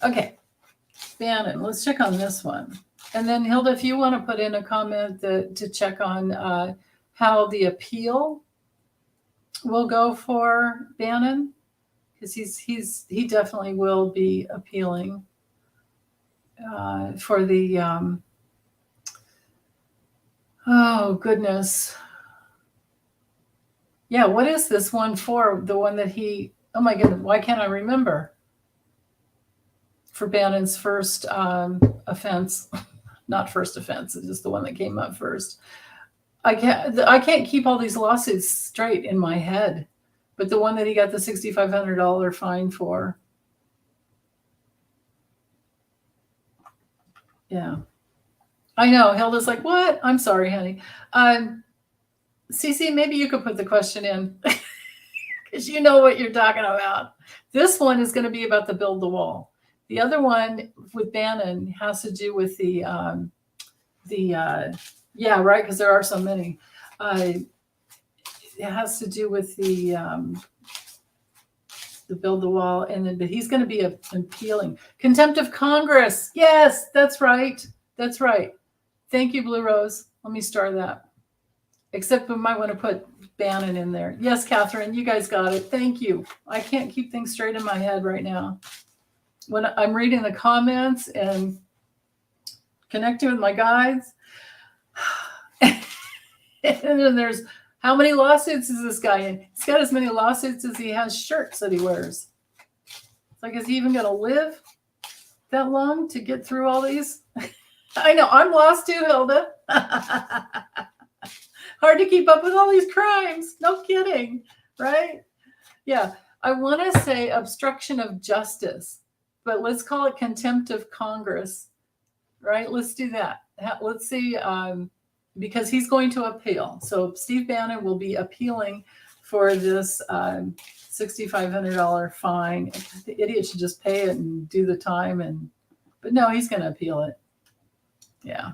Okay, Bannon, let's check on this one. And then Hilda, if you want to put in a comment to check on how the appeal will go for Bannon, because he definitely will be appealing for the oh goodness. Yeah, what is this one for? The one that he, oh my goodness, why can't I remember? For Bannon's first offense, not first offense, it's just the one that came up first. I can't keep all these lawsuits straight in my head, but the one that he got the $6,500 fine for. Yeah, I know. Hilda's like, what? I'm sorry, honey. Cece, maybe you could put the question in because you know what you're talking about. This one is going to be about the build the wall. The other one with Bannon has to do with the yeah, right, because there are so many. It has to do with the build the wall, and then but he's going to be appealing contempt of Congress. Yes, that's right. That's right. Thank you, Blue Rose. Let me start that. Except we might want to put Bannon in there. Yes, Catherine, you guys got it. Thank you. I can't keep things straight in my head right now. When I'm reading the comments and connecting with my guides, and then there's how many lawsuits is this guy in? He's got as many lawsuits as he has shirts that he wears. It's like, is he even going to live that long to get through all these? I know, I'm lost too, Hilda. Hard to keep up with all these crimes. No kidding, right? Yeah, I want to say obstruction of justice, but let's call it contempt of Congress, right? Let's do that. Let's see, because he's going to appeal. So Steve Bannon will be appealing for this $6,500 fine. The idiot should just pay it and do the time. But no, he's going to appeal it. Yeah.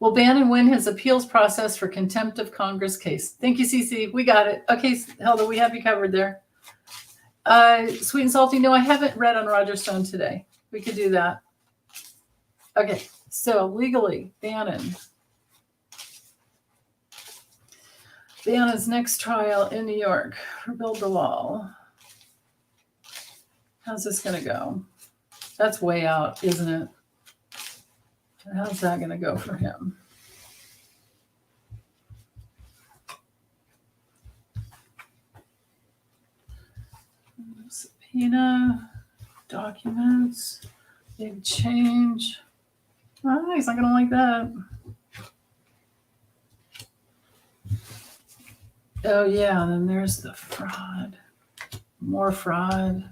Will Bannon win his appeals process for contempt of Congress case? Thank you, Cece. We got it. Okay, Hilda, we have you covered there. Sweet and salty. No, I haven't read on Roger Stone today. We could do that. Okay, so legally, Bannon's next trial in New York for Build the Wall. How's this going to go? That's way out, isn't it? How's that going to go for him? Subpoena, documents, big change. Oh, he's not going to like that. Oh, yeah, then there's the fraud. More fraud.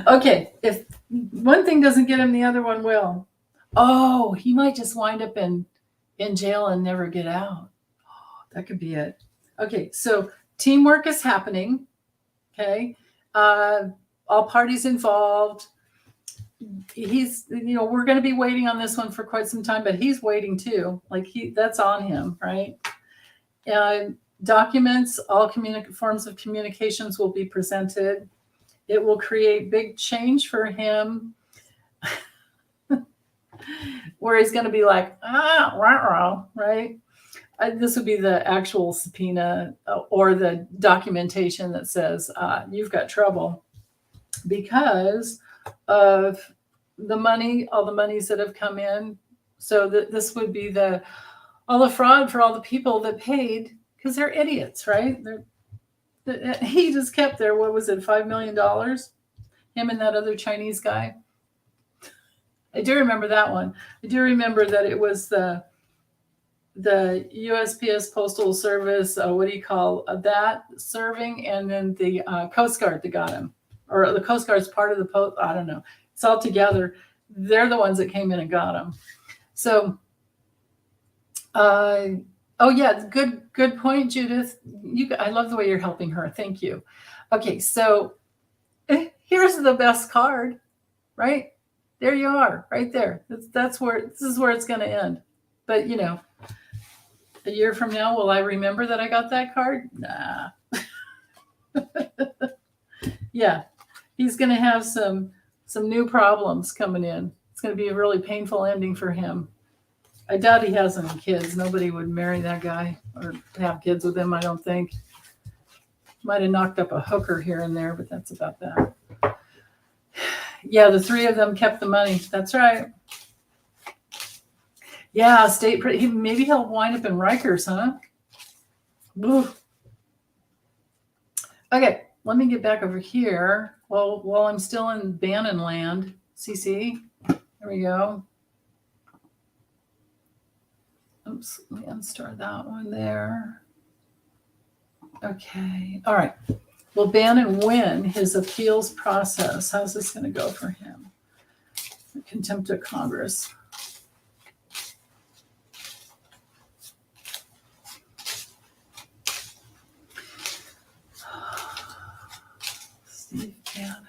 Okay, if one thing doesn't get him, the other one will. Oh, he might just wind up in jail and never get out. Oh, that could be it. Okay, so teamwork is happening. Okay, all parties involved. He's, we're going to be waiting on this one for quite some time, but he's waiting too. Like that's on him, right? Documents, all forms of communications will be presented. It will create big change for him where he's going to be like, right? This would be the actual subpoena or the documentation that says you've got trouble because of the money, all the monies that have come in. So this would be all the fraud for all the people that paid because they're idiots, right? He just kept there. What was it? $5 million. Him and that other Chinese guy. I do remember that one. I do remember that it was the USPS Postal Service. What do you call that? Serving, and then the Coast Guard that got him, or the Coast Guard's part of the post. I don't know. It's all together. They're the ones that came in and got him. So, oh yeah, good point, Judith. I love the way you're helping her. Thank you. Okay, so here's the best card, right? There you are, right there. This is where it's going to end. But a year from now, will I remember that I got that card? Nah. Yeah, he's going to have some new problems coming in. It's going to be a really painful ending for him. I doubt he has any kids. Nobody would marry that guy or have kids with him, I don't think. Might have knocked up a hooker here and there, but that's about that. Yeah, the three of them kept the money. That's right. Yeah, maybe he'll wind up in Rikers, huh? Ooh. Okay, let me get back over here. Well, while I'm still in Bannon land, CC, there we go. Oops, let me unstart that one there. Okay, all right. Will Bannon win his appeals process? How's this going to go for him? Contempt of Congress. Steve Bannon.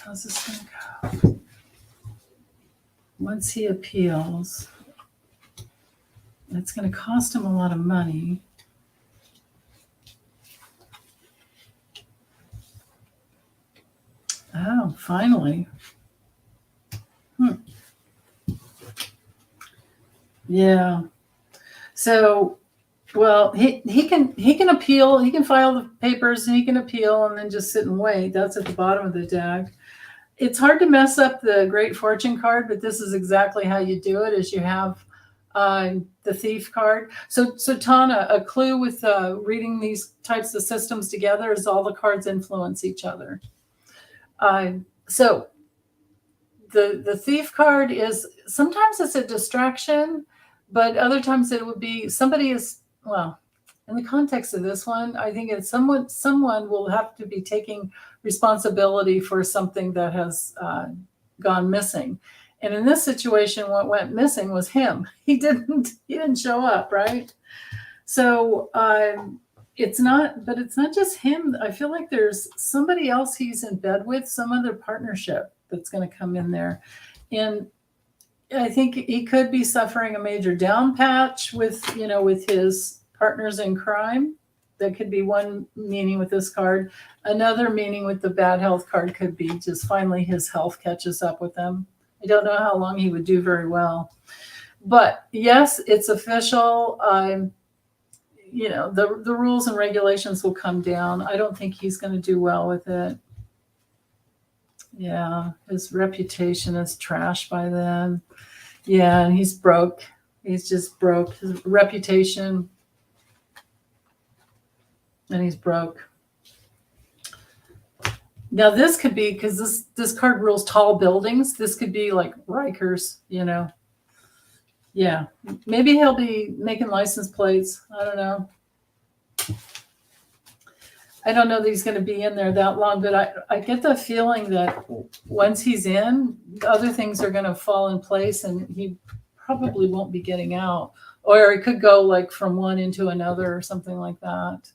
How's this going to go? Once he appeals, it's going to cost him a lot of money. Oh, finally. Yeah. So, well, he can appeal. He can file the papers and he can appeal and then just sit and wait. That's at the bottom of the deck. It's hard to mess up the Great Fortune card, but this is exactly how you do it. Is you have the Thief card. So Tana, a clue with reading these types of systems together is all the cards influence each other. So the Thief card is sometimes it's a distraction, but other times it would be somebody is, well, in the context of this one, I think it's someone will have to be taking responsibility for something that has gone missing. And in this situation, what went missing was him. He didn't show up, right? So it's not just him. I feel like there's somebody else he's in bed with, some other partnership that's going to come in there. And I think he could be suffering a major down patch with his partners in crime. That could be one meaning with this card. Another meaning with the bad health card could be just finally his health catches up with him. I don't know how long he would do very well. But yes, it's official. The rules and regulations will come down. I don't think he's going to do well with it. Yeah, his reputation is trashed by then. Yeah, and he's broke. He's just broke. His reputation, and he's broke. Now this could be, because this card rules tall buildings. This could be like Rikers, Yeah, maybe he'll be making license plates. I don't know. I don't know that he's going to be in there that long, but I get the feeling that once he's in, other things are going to fall in place and he probably won't be getting out. Or it could go like from one into another or something like that.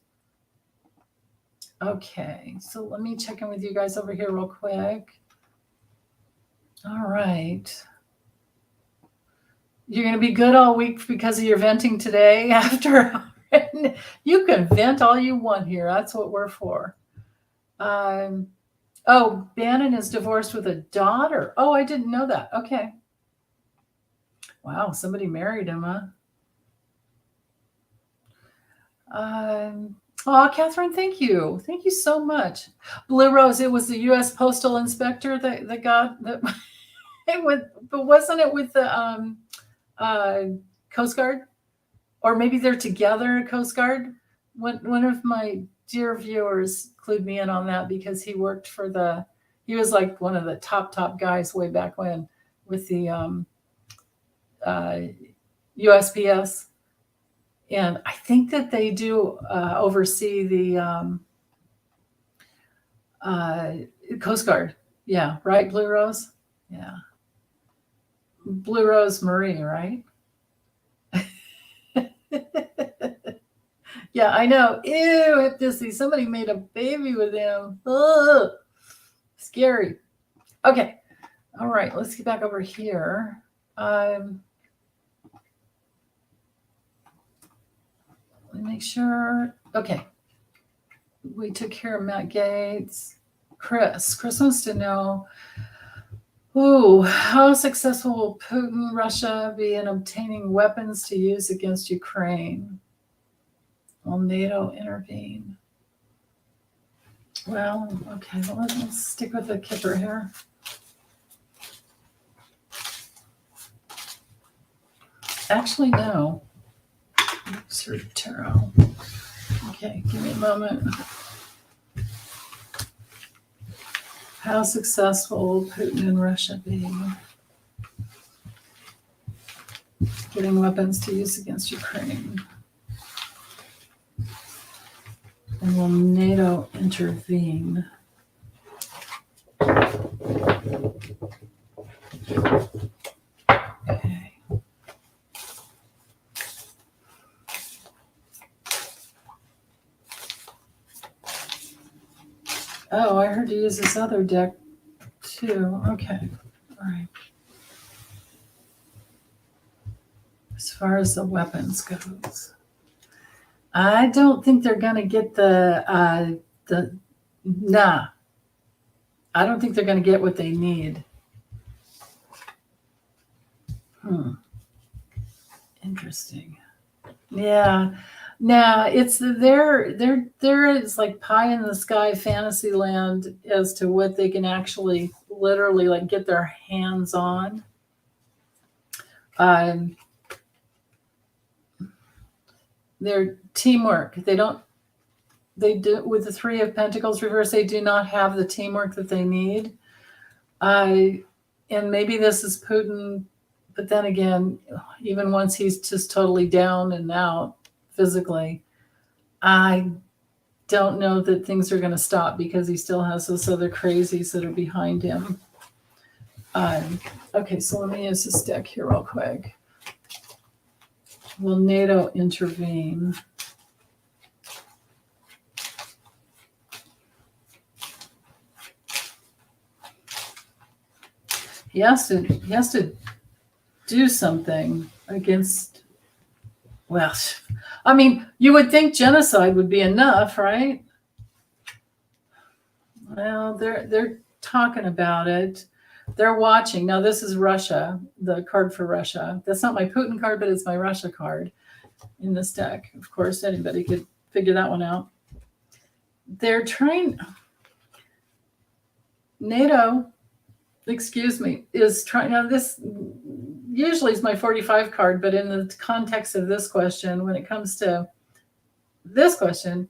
Okay, so let me check in with you guys over here real quick. All right. You're going to be good all week because of your venting today after. You can vent all you want here. That's what we're for. Bannon is divorced with a daughter. Oh, I didn't know that. Okay. Wow, somebody married him, huh? Catherine, thank you. Thank you so much. Blue Rose, it was the U.S. Postal Inspector that got that. But wasn't it with the Coast Guard? Or maybe they're together, Coast Guard. One of my dear viewers clued me in on that because he worked for he was like one of the top guys way back when with the USPS. And I think that they do oversee the Coast Guard. Yeah, right, Blue Rose? Yeah. Blue Rose Marie, right? Yeah, I know. Ew, Dissy. Somebody made a baby with him. Ugh. Scary. Okay. All right, let's get back over here. Let me make sure. Okay. We took care of Matt Gaetz. Chris wants to know, how successful will Putin, Russia be in obtaining weapons to use against Ukraine? Will NATO intervene? Well, okay, well, let's stick with the kipper here. Actually, no. Sir Tarot. Okay, give me a moment. How successful will Putin and Russia be getting weapons to use against Ukraine? And will NATO intervene? Okay. Oh, I heard you use this other deck too. Okay. All right. As far as the weapons goes, I don't think they're going to get I don't think they're going to get what they need. Interesting. Yeah. Now it's there is like pie in the sky fantasy land as to what they can actually literally like get their hands on. Their teamwork. They do with the Three of Pentacles reverse, they do not have the teamwork that they need. And maybe this is Putin, but then again, even once he's just totally down and out physically, I don't know that things are going to stop because he still has those other crazies that are behind him. Okay, so let me use this deck here real quick. Will NATO intervene? He has to do something against, well, I mean, you would think genocide would be enough, right? Well, they're talking about it. They're watching. Now, this is Russia, the card for Russia. That's not my Putin card, but it's my Russia card in this deck. Of course, anybody could figure that one out. They're trying, NATO, is trying, now this usually is my 45 card, but in the context of this question, when it comes to this question,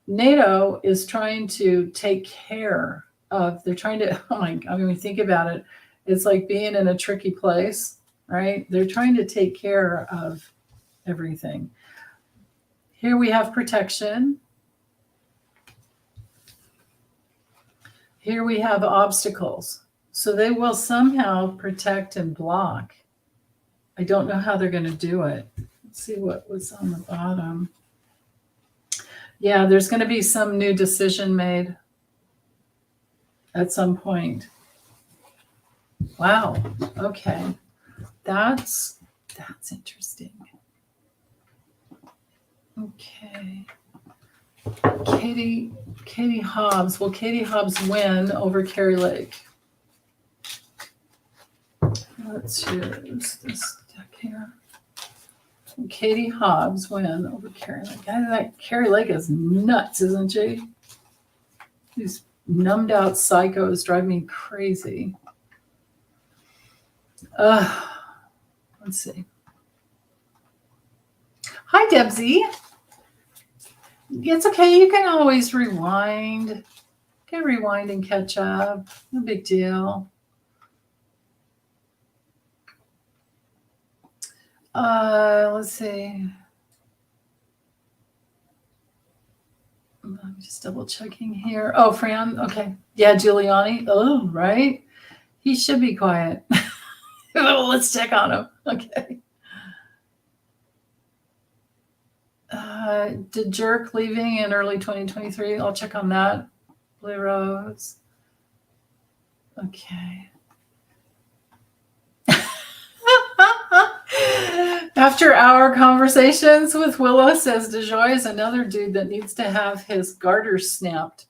NATO is trying to take care of, they're trying to, when we think about it, it's like being in a tricky place, right? They're trying to take care of everything. Here we have protection. Here we have obstacles. So they will somehow protect and block. I don't know how they're going to do it. Let's see what was on the bottom. Yeah, there's going to be some new decision made at some point. Wow. Okay. That's interesting. Okay. Katie Hobbs. Will Katie Hobbs win over Carrie Lake? Let's use this deck here. Will Katie Hobbs win over Carrie Lake? That Carrie Lake is nuts, isn't she? These numbed out psychos drive me crazy. Let's see. Hi, Debsy. It's okay. You can always rewind. You can rewind and catch up. No big deal. Let's see. I'm just double checking here. Oh, Fran. Okay. Yeah, Giuliani. Oh, right. He should be quiet. Well, let's check on him. Okay. Did Jerk leaving in early 2023? I'll check on that. Blue Rose. Okay. After our conversations with Willow, says DeJoy is another dude that needs to have his garters snapped.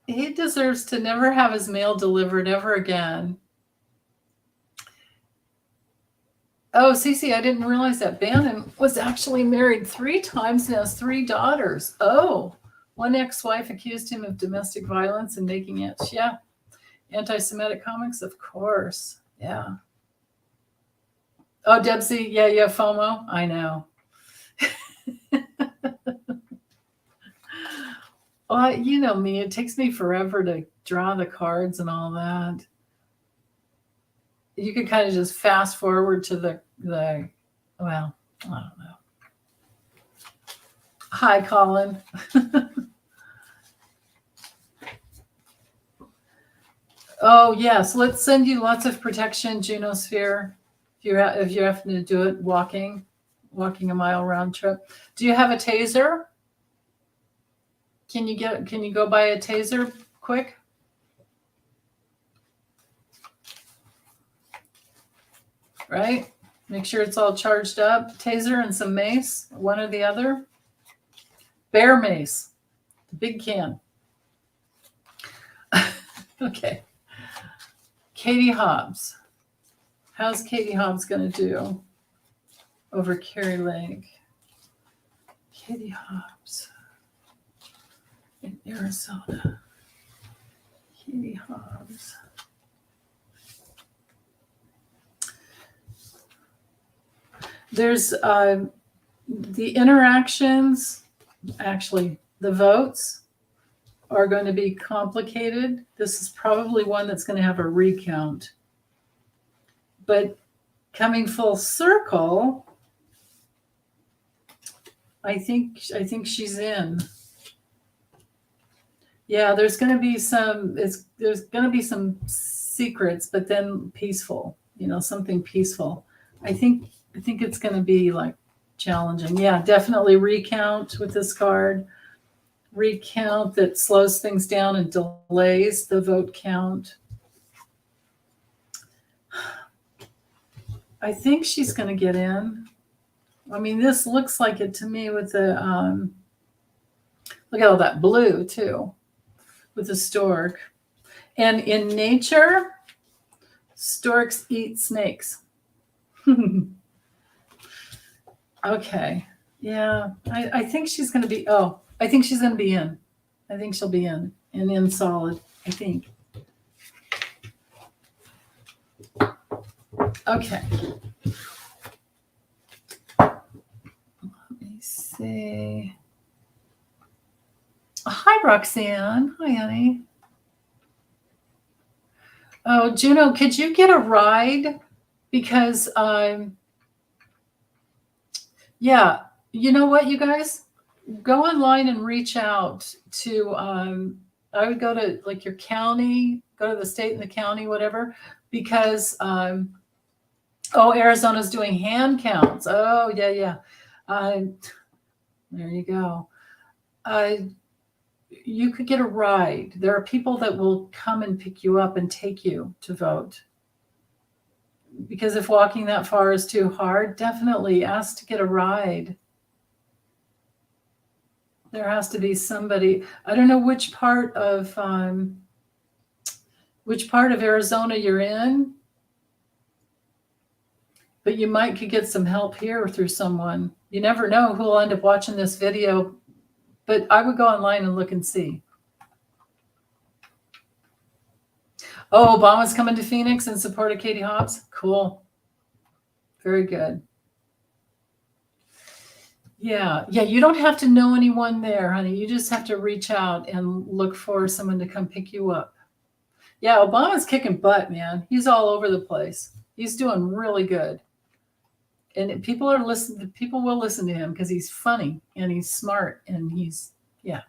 He deserves to never have his mail delivered ever again. Oh, Cece, I didn't realize that Bannon was actually married 3 times and has 3 daughters. Oh, one ex-wife accused him of domestic violence and making it, yeah. Anti-Semitic comics, of course. Yeah. Oh, Debsy, yeah, you have FOMO? I know. Well, you know me, it takes me forever to draw the cards and all that. You could kind of just fast forward to the well, I don't know. Hi, Colin. Oh, yes. Let's send you lots of protection, Junosphere. If you're having to do it walking a mile round trip. Do you have a taser? Can you go buy a taser quick? Right? Make sure it's all charged up. Taser and some mace, one or the other. Bear mace, the big can. Okay. Katie Hobbs. How's Katie Hobbs going to do over Carrie Lake? Katie Hobbs in Arizona. Katie Hobbs. There's the interactions, actually, the votes are going to be complicated. This is probably one that's going to have a recount. But coming full circle, I think she's in. Yeah, there's going to be some secrets, but then peaceful, something peaceful. I think it's going to be like challenging. Yeah, definitely recount with this card. Recount that slows things down and delays the vote count. I think she's going to get in. I mean, this looks like it to me with the, look at all that blue too, with the stork. And in nature, storks eat snakes. Okay. Yeah. I think she's going to be, I think she's going to be in. I think she'll be in and in solid, I think. Okay. Let me see. Hi, Roxanne. Hi, honey. Oh, Juno, could you get a ride? Because, yeah, you know what, you guys? Go online and reach out to, I would go to like your county, go to the state and the county, whatever, because, Arizona's doing hand counts. Oh, yeah. There you go. You could get a ride. There are people that will come and pick you up and take you to vote. Because if walking that far is too hard, definitely ask to get a ride. There has to be somebody. I don't know which part of Arizona you're in, but you could get some help here through someone. You never know who will end up watching this video, but I would go online and look and see. Oh, Obama's coming to Phoenix in support of Katie Hobbs. Cool. Very good. Yeah. You don't have to know anyone there, honey. You just have to reach out and look for someone to come pick you up. Yeah, Obama's kicking butt, man. He's all over the place. He's doing really good. And people will listen to him because he's funny and he's smart and yeah.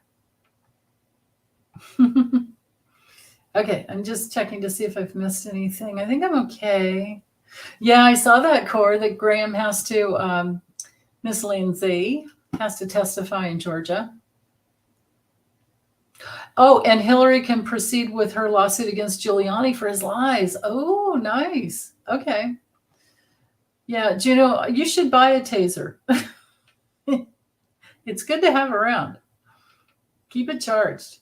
Okay, I'm just checking to see if I've missed anything. I think I'm okay. Yeah, I saw that, Core, that Graham has to, Miss Lindsay has to testify in Georgia. Oh, and Hillary can proceed with her lawsuit against Giuliani for his lies. Oh, nice. Okay. Yeah, Juno, you should buy a taser. It's good to have around. Keep it charged.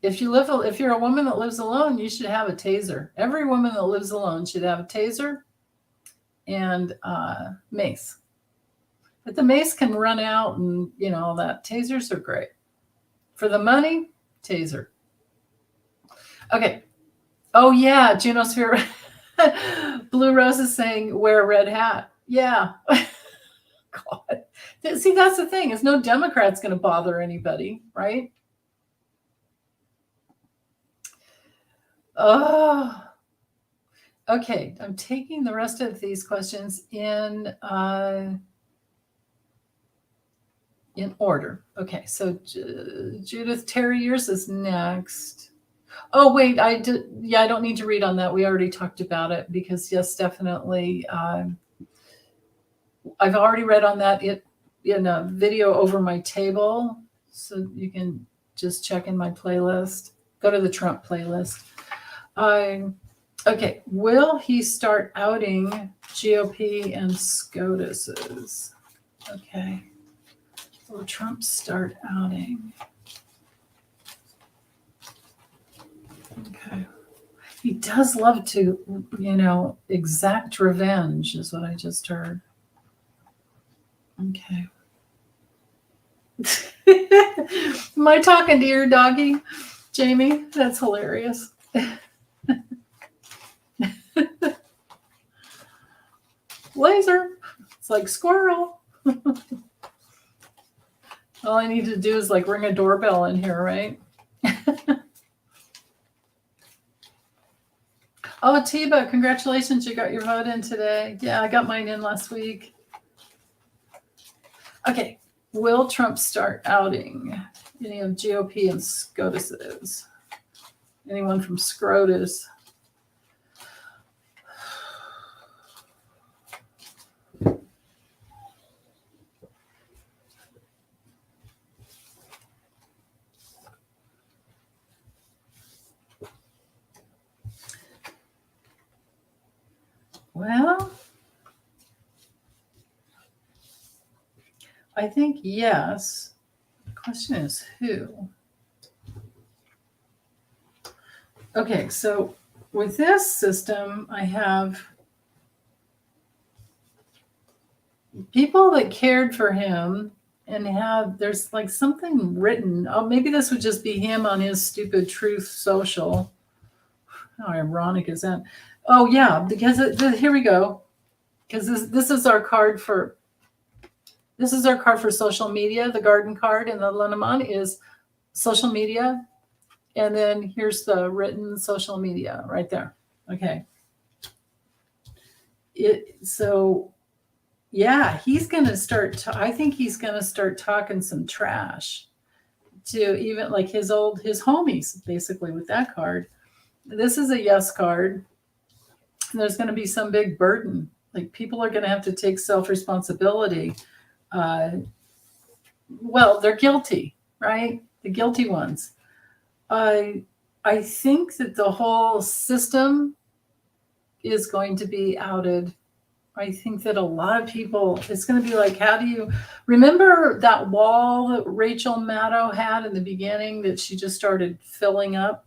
If you're a woman that lives alone, you should have a taser. Every woman that lives alone should have a taser and mace. But the mace can run out, and all that. Tasers are great. For the money, taser. Okay. Oh yeah, Juno's here. Blue Rose is saying wear a red hat. Yeah. God. See, that's the thing, is no Democrat's going to bother anybody, right? Oh. Okay, I'm taking the rest of these questions in order. Okay, so Judith Terry, yours is next. Oh wait, I don't need to read on that. We already talked about it, because yes, definitely. I've already read on that in a video over my table, so you can just check in my playlist. Go to the Trump playlist. Okay, will he start outing GOP and SCOTUS's? Okay, will Trump start outing? Okay. He does love to, exact revenge, is what I just heard. Okay. Am I talking to your doggy, Jamie? That's hilarious. Laser. It's like squirrel. All I need to do is ring a doorbell in here, right? Oh, Tiba, congratulations. You got your vote in today. Yeah, I got mine in last week. Okay. Will Trump start outing any of GOP and SCOTUS's? Anyone from SCOTUS? Well, I think yes. The question is who? Okay, so with this system, I have people that cared for him and there's something written. Oh, maybe this would just be him on his stupid Truth Social. How ironic is that? Oh yeah, because here we go. Because this is our card for social media. The garden card in the Lenormand is social media, and then here's the written social media right there. Okay. So yeah, he's going to start. I think he's going to start talking some trash to even his homies, basically, with that card. This is a yes card. There's going to be some big burden. People are going to have to take self-responsibility. Well, they're guilty, right? The guilty ones. I think that the whole system is going to be outed. I think that a lot of people, it's going to be how do you remember that wall that Rachel Maddow had in the beginning that she just started filling up?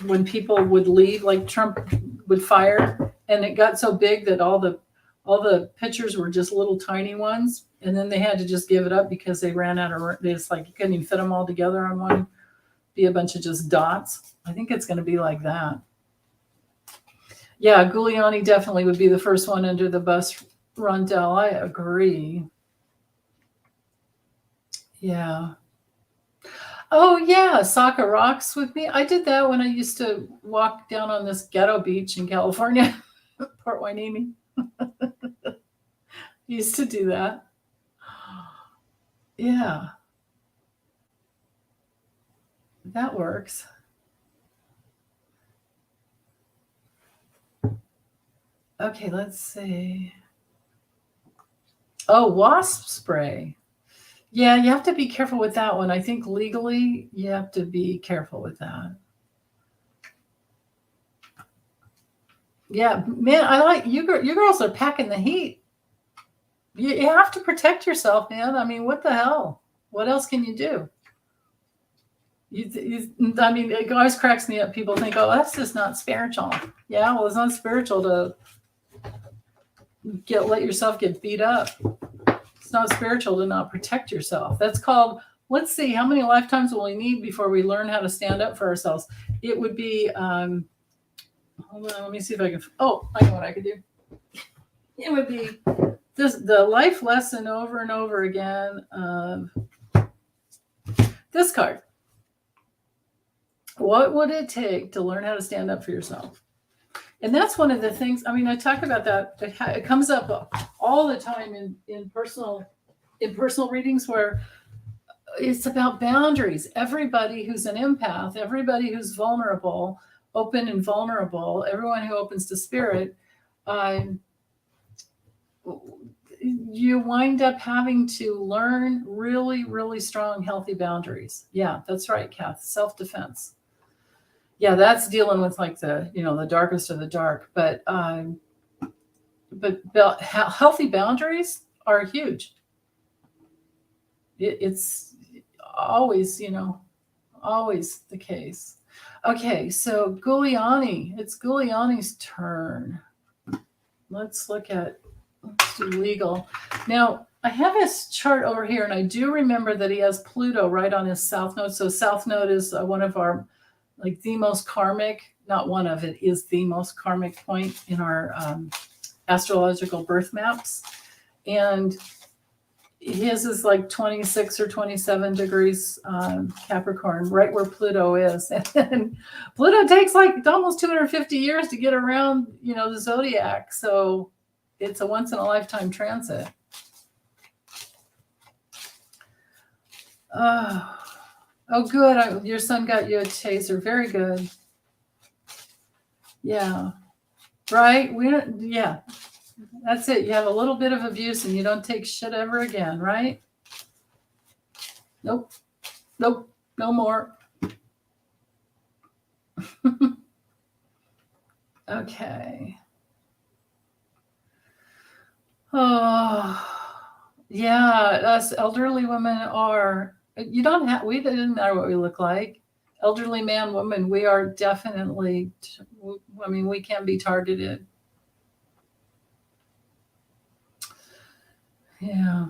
When people would leave, Trump would fire, and it got so big that all the pictures were just little tiny ones, and then they had to just give it up because they ran out of. It's you couldn't even fit them all together on one. Be a bunch of just dots. I think it's going to be like that. Yeah, Guiliani definitely would be the first one under the bus. Rondell, I agree. Yeah. Oh yeah, soccer rocks with me. I did that when I used to walk down on this ghetto beach in California, Port Hueneme. Used to do that. Yeah, that works. Okay, let's see. Oh, wasp spray. Yeah, you have to be careful with that one. I think legally, you have to be careful with that. Yeah, man, I like you. You girls are packing the heat. You have to protect yourself, man. I mean, what the hell? What else can you do? I mean, it always cracks me up. People think, oh, that's just not spiritual. Yeah, well, it's not spiritual to let yourself get beat up. It's not spiritual to not protect yourself. That's called, let's see, how many lifetimes will we need before we learn how to stand up for ourselves? It would be, hold on, let me see if I can, I know what I could do. It would be the life lesson over and over again of this card. What would it take to learn how to stand up for yourself? And that's one of the things, I mean, I talk about that. It comes up all the time in personal readings where it's about boundaries. Everybody who's an empath, everybody who's vulnerable, open and vulnerable, everyone who opens to spirit, you wind up having to learn really, really strong, healthy boundaries. Yeah, that's right, Kath. Self-defense. Yeah, that's dealing with like the darkest of the dark. But healthy boundaries are huge. It's always, always the case. Okay, so Guiliani. It's Guiliani's turn. Let's do legal. Now, I have his chart over here, and I do remember that he has Pluto right on his south node. So south node is one of our, like, the most karmic, not one of it, is the most karmic point in our astrological birth maps. And his is like 26 or 27 degrees Capricorn, right where Pluto is. And Pluto takes like almost 250 years to get around, the zodiac. So it's a once in a lifetime transit. Oh, good. Your son got you a taser. Very good. Yeah. Right? Yeah. That's it. You have a little bit of abuse and you don't take shit ever again, right? Nope. No more. Okay. Oh, yeah. Us elderly women are, we didn't matter what we look like. Elderly man, woman, we are definitely, we can be targeted. Yeah.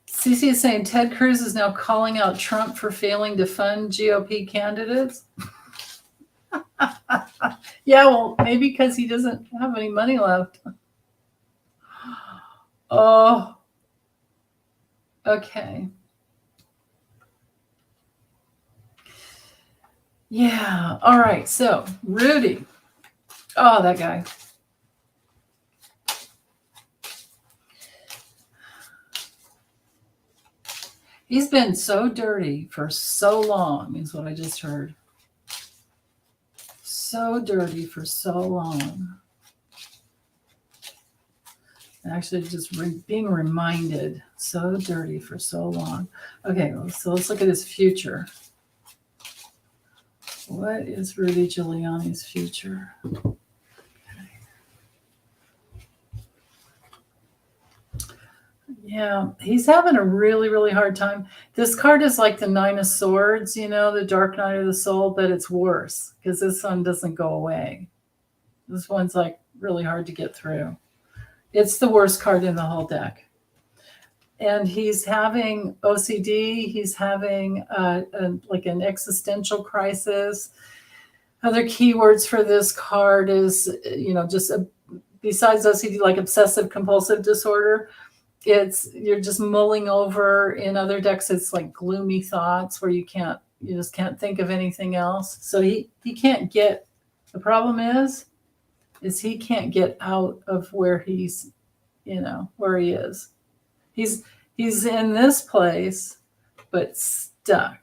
Cece is saying Ted Cruz is now calling out Trump for failing to fund GOP candidates. Yeah, well, maybe because he doesn't have any money left. Oh, okay. Yeah. All right. So, Rudy. Oh, that guy. He's been so dirty for so long, is what I just heard. So dirty for so long. Actually, just being reminded, so dirty for so long. Okay, so let's look at his future. What is Rudy Giuliani's future? Yeah, he's having a really, really hard time. This card is like the Nine of Swords, the Dark Night of the Soul, but it's worse because this one doesn't go away. This one's like really hard to get through. It's the worst card in the whole deck. And he's having OCD. He's having like an existential crisis. Other keywords for this card is, just besides OCD, like obsessive compulsive disorder. You're just mulling over. In other decks, it's like gloomy thoughts where you just can't think of anything else. So he can't get, the problem is he can't get out of where he's, where he is. He's in this place, but stuck.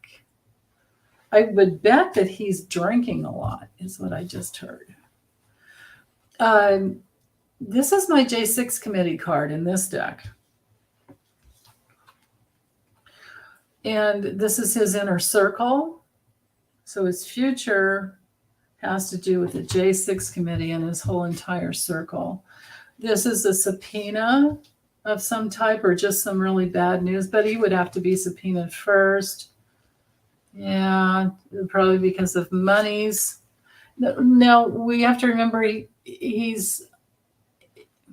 I would bet that he's drinking a lot, is what I just heard. This is my J6 committee card in this deck. And this is his inner circle. So his future has to do with the J6 committee and his whole entire circle. This is a subpoena of some type or just some really bad news, but he would have to be subpoenaed first. Yeah, probably because of monies. Now, we have to remember he's...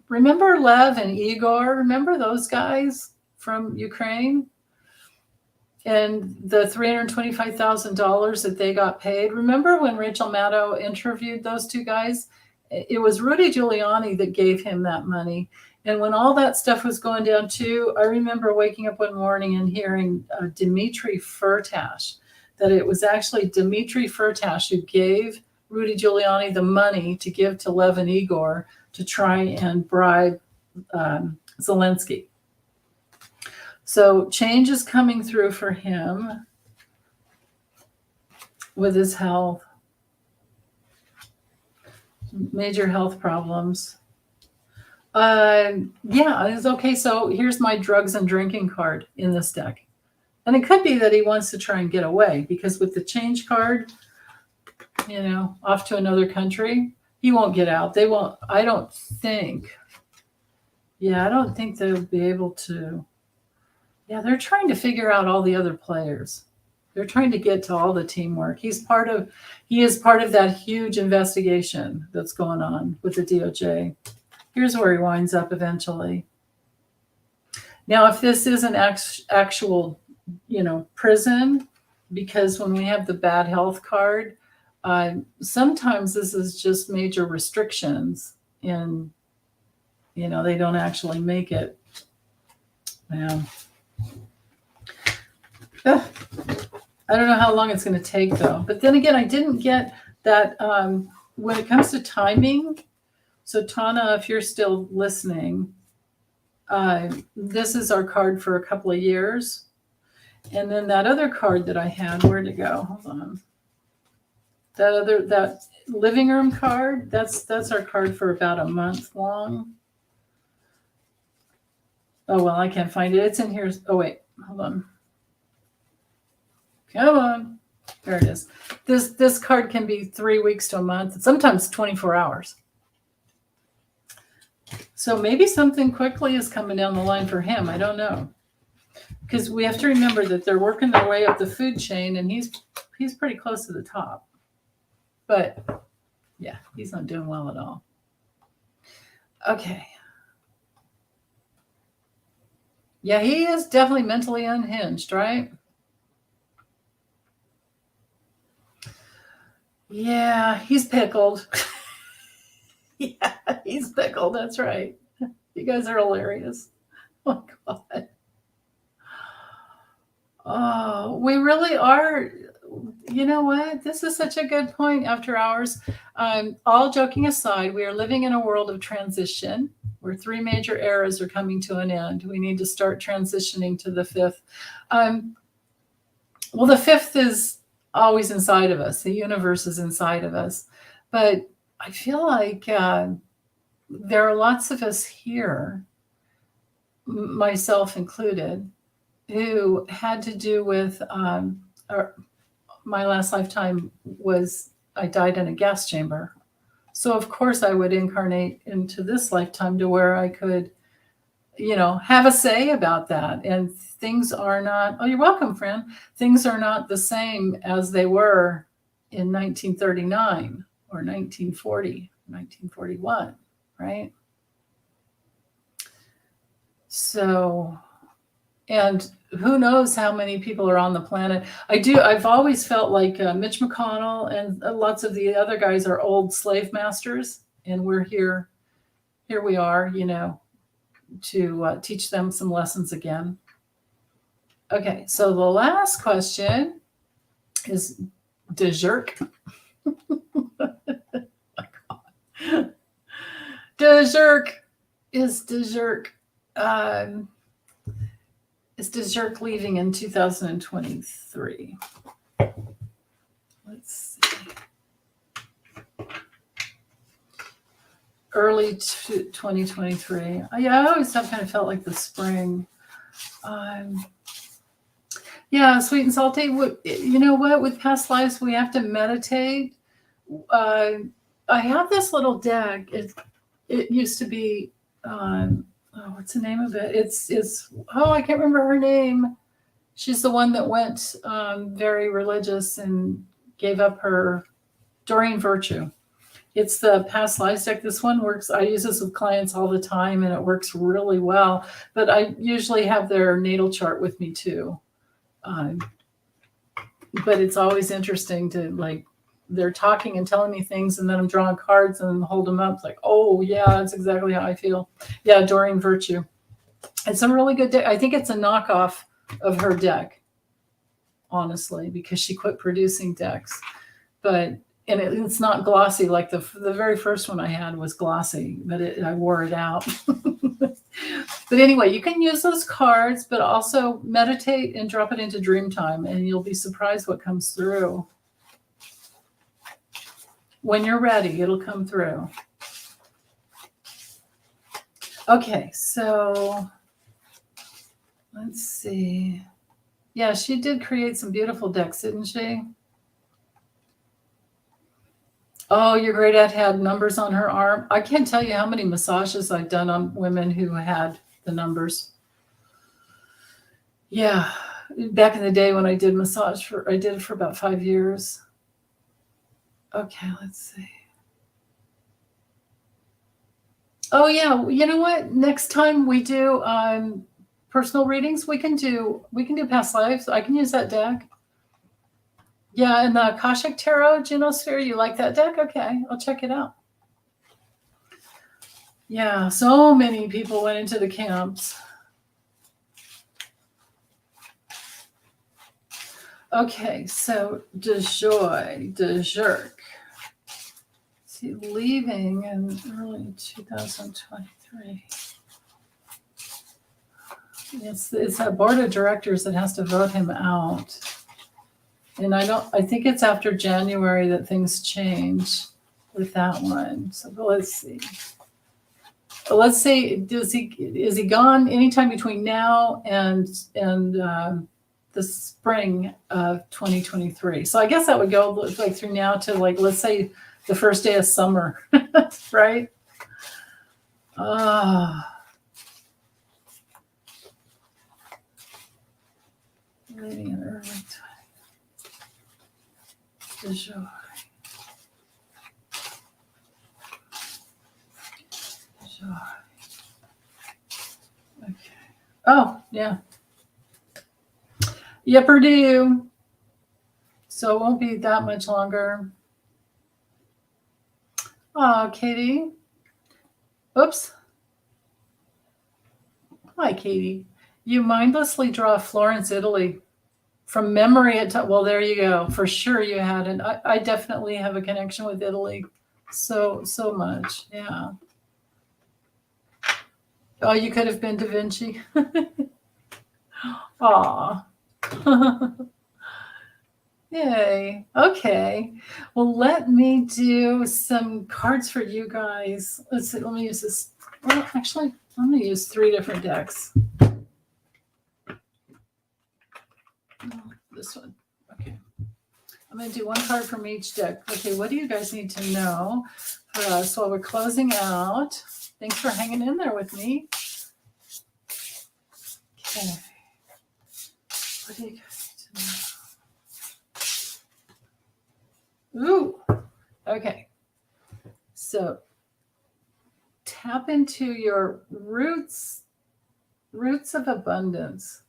Remember Lev and Igor? Remember those guys from Ukraine? And the $325,000 that they got paid. Remember when Rachel Maddow interviewed those two guys? It was Rudy Giuliani that gave him that money. And when all that stuff was going down too, I remember waking up one morning and hearing Dmitry Firtash, that it was actually Dmitry Firtash who gave Rudy Giuliani the money to give to Lev and Igor to try and bribe Zelensky. So change is coming through for him with his health. Major health problems. Yeah, it's okay. So here's my drugs and drinking card in this deck. And it could be that he wants to try and get away, because with the change card, you know, off to another country, he won't get out. They won't, I don't think. Yeah, I don't think they'll be able to. Yeah, they're trying to figure out all the other players. They're trying to get to all the teamwork. He is part of that huge investigation that's going on with the DOJ. Here's where he winds up eventually. Now, if this is an actual, you know, prison, because when we have the bad health card, sometimes this is just major restrictions and, you know, they don't actually make it. Yeah. I don't know how long it's going to take, though. But then again, I didn't get that when it comes to timing. So, Tana, if you're still listening, this is our card for a couple of years. And then that other card that I had, where'd it go? Hold on. That living room card, that's our card for about a month long. Oh, well, I can't find it. It's in here. Oh, wait, hold on. Come on. There it is. This card can be 3 weeks to a month, sometimes 24 hours. So maybe something quickly is coming down the line for him. I don't know. Because we have to remember that they're working their way up the food chain, and he's pretty close to the top. But, yeah, he's not doing well at all. Okay. Yeah, he is definitely mentally unhinged, right? Yeah, he's pickled. Yeah, he's pickled. That's right. You guys are hilarious. Oh, God. Oh, we really are. You know what? This is such a good point after hours. All joking aside, we are living in a world of transition where 3 major eras are coming to an end. We need to start transitioning to the 5th. Well, the 5th is always inside of us. The universe is inside of us. But I feel like there are lots of us here, myself included, who had to do with my last lifetime was I died in a gas chamber. So, of course, I would incarnate into this lifetime to where I could, you know, have a say about that. And things are not, oh, you're welcome, friend. Things are not the same as they were in 1939 or 1940, 1941, right? So, and who knows how many people are on the planet. I've always felt like Mitch McConnell and lots of the other guys are old slave masters, and we're here we are, you know, to teach them some lessons again. Okay, so the last question is DeJoy. DeJoy is DeJoy. Is DeJoy leaving in 2023? Let's see. early 2023. Yeah, I always have kind of felt like the spring. Yeah, sweet and salty. You know what? With past lives, we have to meditate. I have this little deck. It used to be. What's the name of it? It's. Oh, I can't remember her name. She's the one that went very religious and gave up her Doreen Virtue. It's the past lives deck. This one works. I use this with clients all the time, and it works really well. But I usually have their natal chart with me too. But it's always interesting to like, they're talking and telling me things, and then I'm drawing cards and hold them up. It's like, oh yeah, that's exactly how I feel. Yeah, Doreen Virtue. It's a really good deck. I think it's a knockoff of her deck, honestly, because she quit producing decks. But it's not glossy like the very first one I had was glossy, but I wore it out. But anyway, you can use those cards, but also meditate and drop it into dream time, and you'll be surprised what comes through. When you're ready, it'll come through. Okay, so let's see. Yeah, she did create some beautiful decks, didn't she? Oh, your great aunt had numbers on her arm. I can't tell you how many massages I've done on women who had the numbers. Yeah, back in the day when I did I did it for about 5 years. Okay, let's see. Oh yeah, you know what? Next time we do personal readings, we can do past lives. I can use that deck. Yeah, and the Akashic Tarot Genosphere, you like that deck? Okay, I'll check it out. Yeah, so many people went into the camps. Okay, so DeJoy, see, leaving in early 2023. It's a board of directors that has to vote him out. And I think it's after January that things change with that one. So let's see. Let's say, is he gone anytime between now and the spring of 2023? So I guess that would go like through now to like, let's say the first day of summer, right? Leaving in early time. DeJoy. Okay. Oh, yeah. Yep, do. So it won't be that much longer. Oh, Katie. Oops. Hi, Katie. You mindlessly draw Florence, Italy. From memory, well, there you go. For sure you had it. I definitely have a connection with Italy. So much. Yeah. Oh, you could have been Da Vinci. Aw. Yay. Okay. Well, let me do some cards for you guys. Let's see. Let me use this. Well, actually, I'm going to use 3 different decks. This one. Okay. I'm going to do 1 card from each deck. Okay, what do you guys need to know for us while we're closing out? Thanks for hanging in there with me. Okay. What do you guys need to know? Ooh. Okay. So tap into your roots of abundance.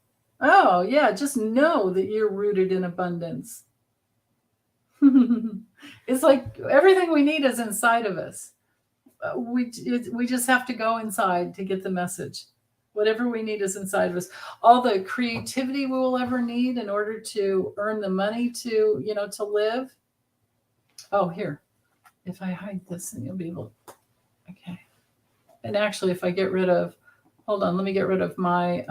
Oh, yeah, just know that you're rooted in abundance. It's like everything we need is inside of us. We just have to go inside to get the message. Whatever we need is inside of us. All the creativity we will ever need in order to earn the money to live. Oh, here. If I hide this, then you'll be able. Okay. And actually, if I get rid of, hold on, let me get rid of my,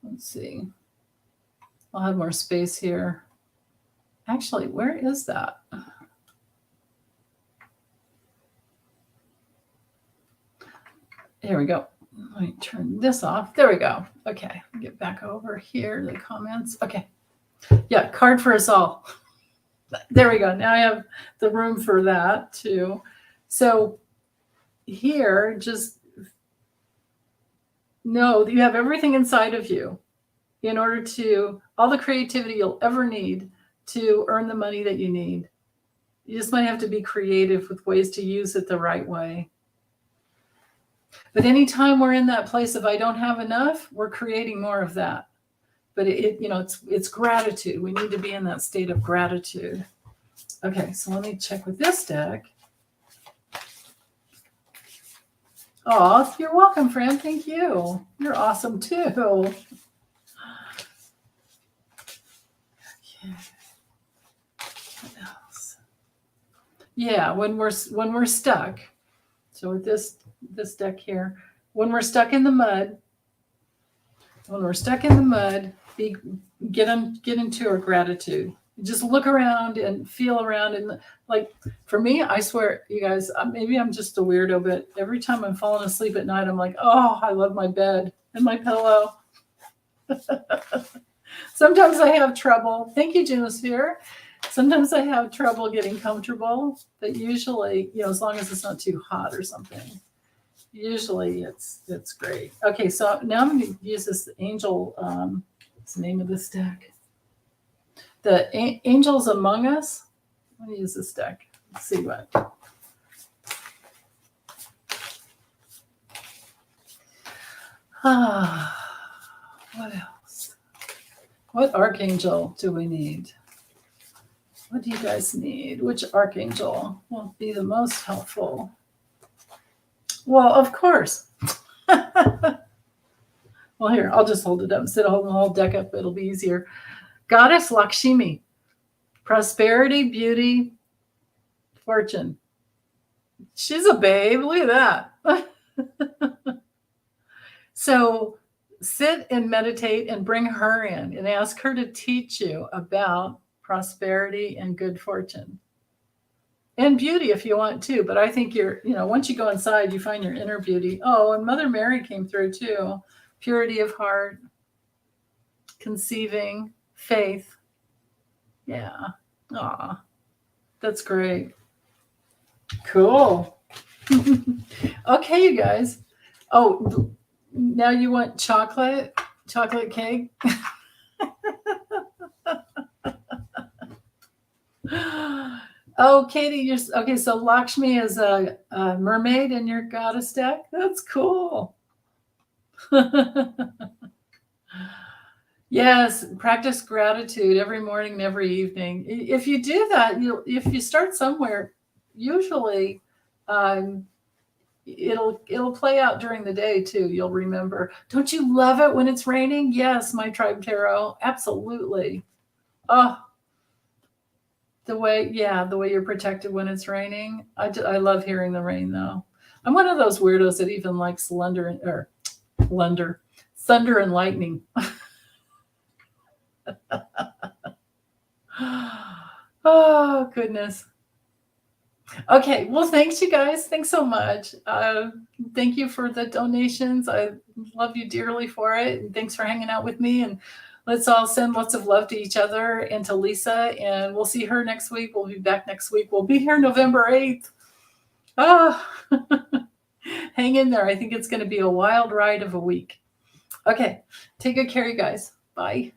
let's see. I'll have more space here. Actually, where is that? Here we go. Let me turn this off. There we go. Okay, get back over here to the comments. Okay. Yeah, card for us all. There we go. Now I have the room for that too. So here, just know that you have everything inside of you in order to, all the creativity you'll ever need to earn the money that you need. You just might have to be creative with ways to use it the right way. But anytime we're in that place of I don't have enough, we're creating more of that. But it's gratitude. We need to be in that state of gratitude. Okay, so let me check with this deck. Oh, you're welcome, friend. Thank you. You're awesome too. Okay. What else? Yeah, when we're stuck. So with this deck here, when we're stuck in the mud, get into our gratitude. Just look around and feel around. And like for me, I swear, you guys, maybe I'm just a weirdo, but every time I'm falling asleep at night, I'm like, oh, I love my bed and my pillow. Sometimes I have trouble. Thank you, Genosphere. Sometimes I have trouble getting comfortable, but usually, as long as it's not too hot or something, usually it's great. Okay, so now I'm going to use this angel. What's the name of this deck? The Angels Among Us. Let me use this deck. Let's see what. What else? What archangel do we need? What do you guys need? Which archangel will be the most helpful? Well, of course. Well, here, I'll just hold it up. Instead of holding the whole deck up, it'll be easier. Goddess Lakshmi. Prosperity, beauty, fortune. She's a babe. Look at that. So sit and meditate and bring her in and ask her to teach you about prosperity and good fortune. And beauty if you want to, but I think once you go inside, you find your inner beauty. Oh, and Mother Mary came through too. Purity of heart, conceiving, faith. Yeah. Aw, that's great. Cool. Okay, you guys. Oh, now you want chocolate cake? Oh, Katie, you're okay. So Lakshmi is a mermaid in your goddess deck. That's cool. Yes, practice gratitude every morning and every evening. If you do that, if you start somewhere, usually it'll play out during the day too. You'll remember. Don't you love it when it's raining? Yes, my tribe tarot, absolutely. Oh, the way you're protected when it's raining. I love hearing the rain though. I'm one of those weirdos that even likes thunder and lightning. Oh, goodness. Okay. Well, thanks, you guys. Thanks so much. Thank you for the donations. I love you dearly for it. And thanks for hanging out with me. And let's all send lots of love to each other and to Lisa. And we'll see her next week. We'll be back next week. We'll be here November 8th. Oh, hang in there. I think it's going to be a wild ride of a week. Okay. Take good care, you guys. Bye.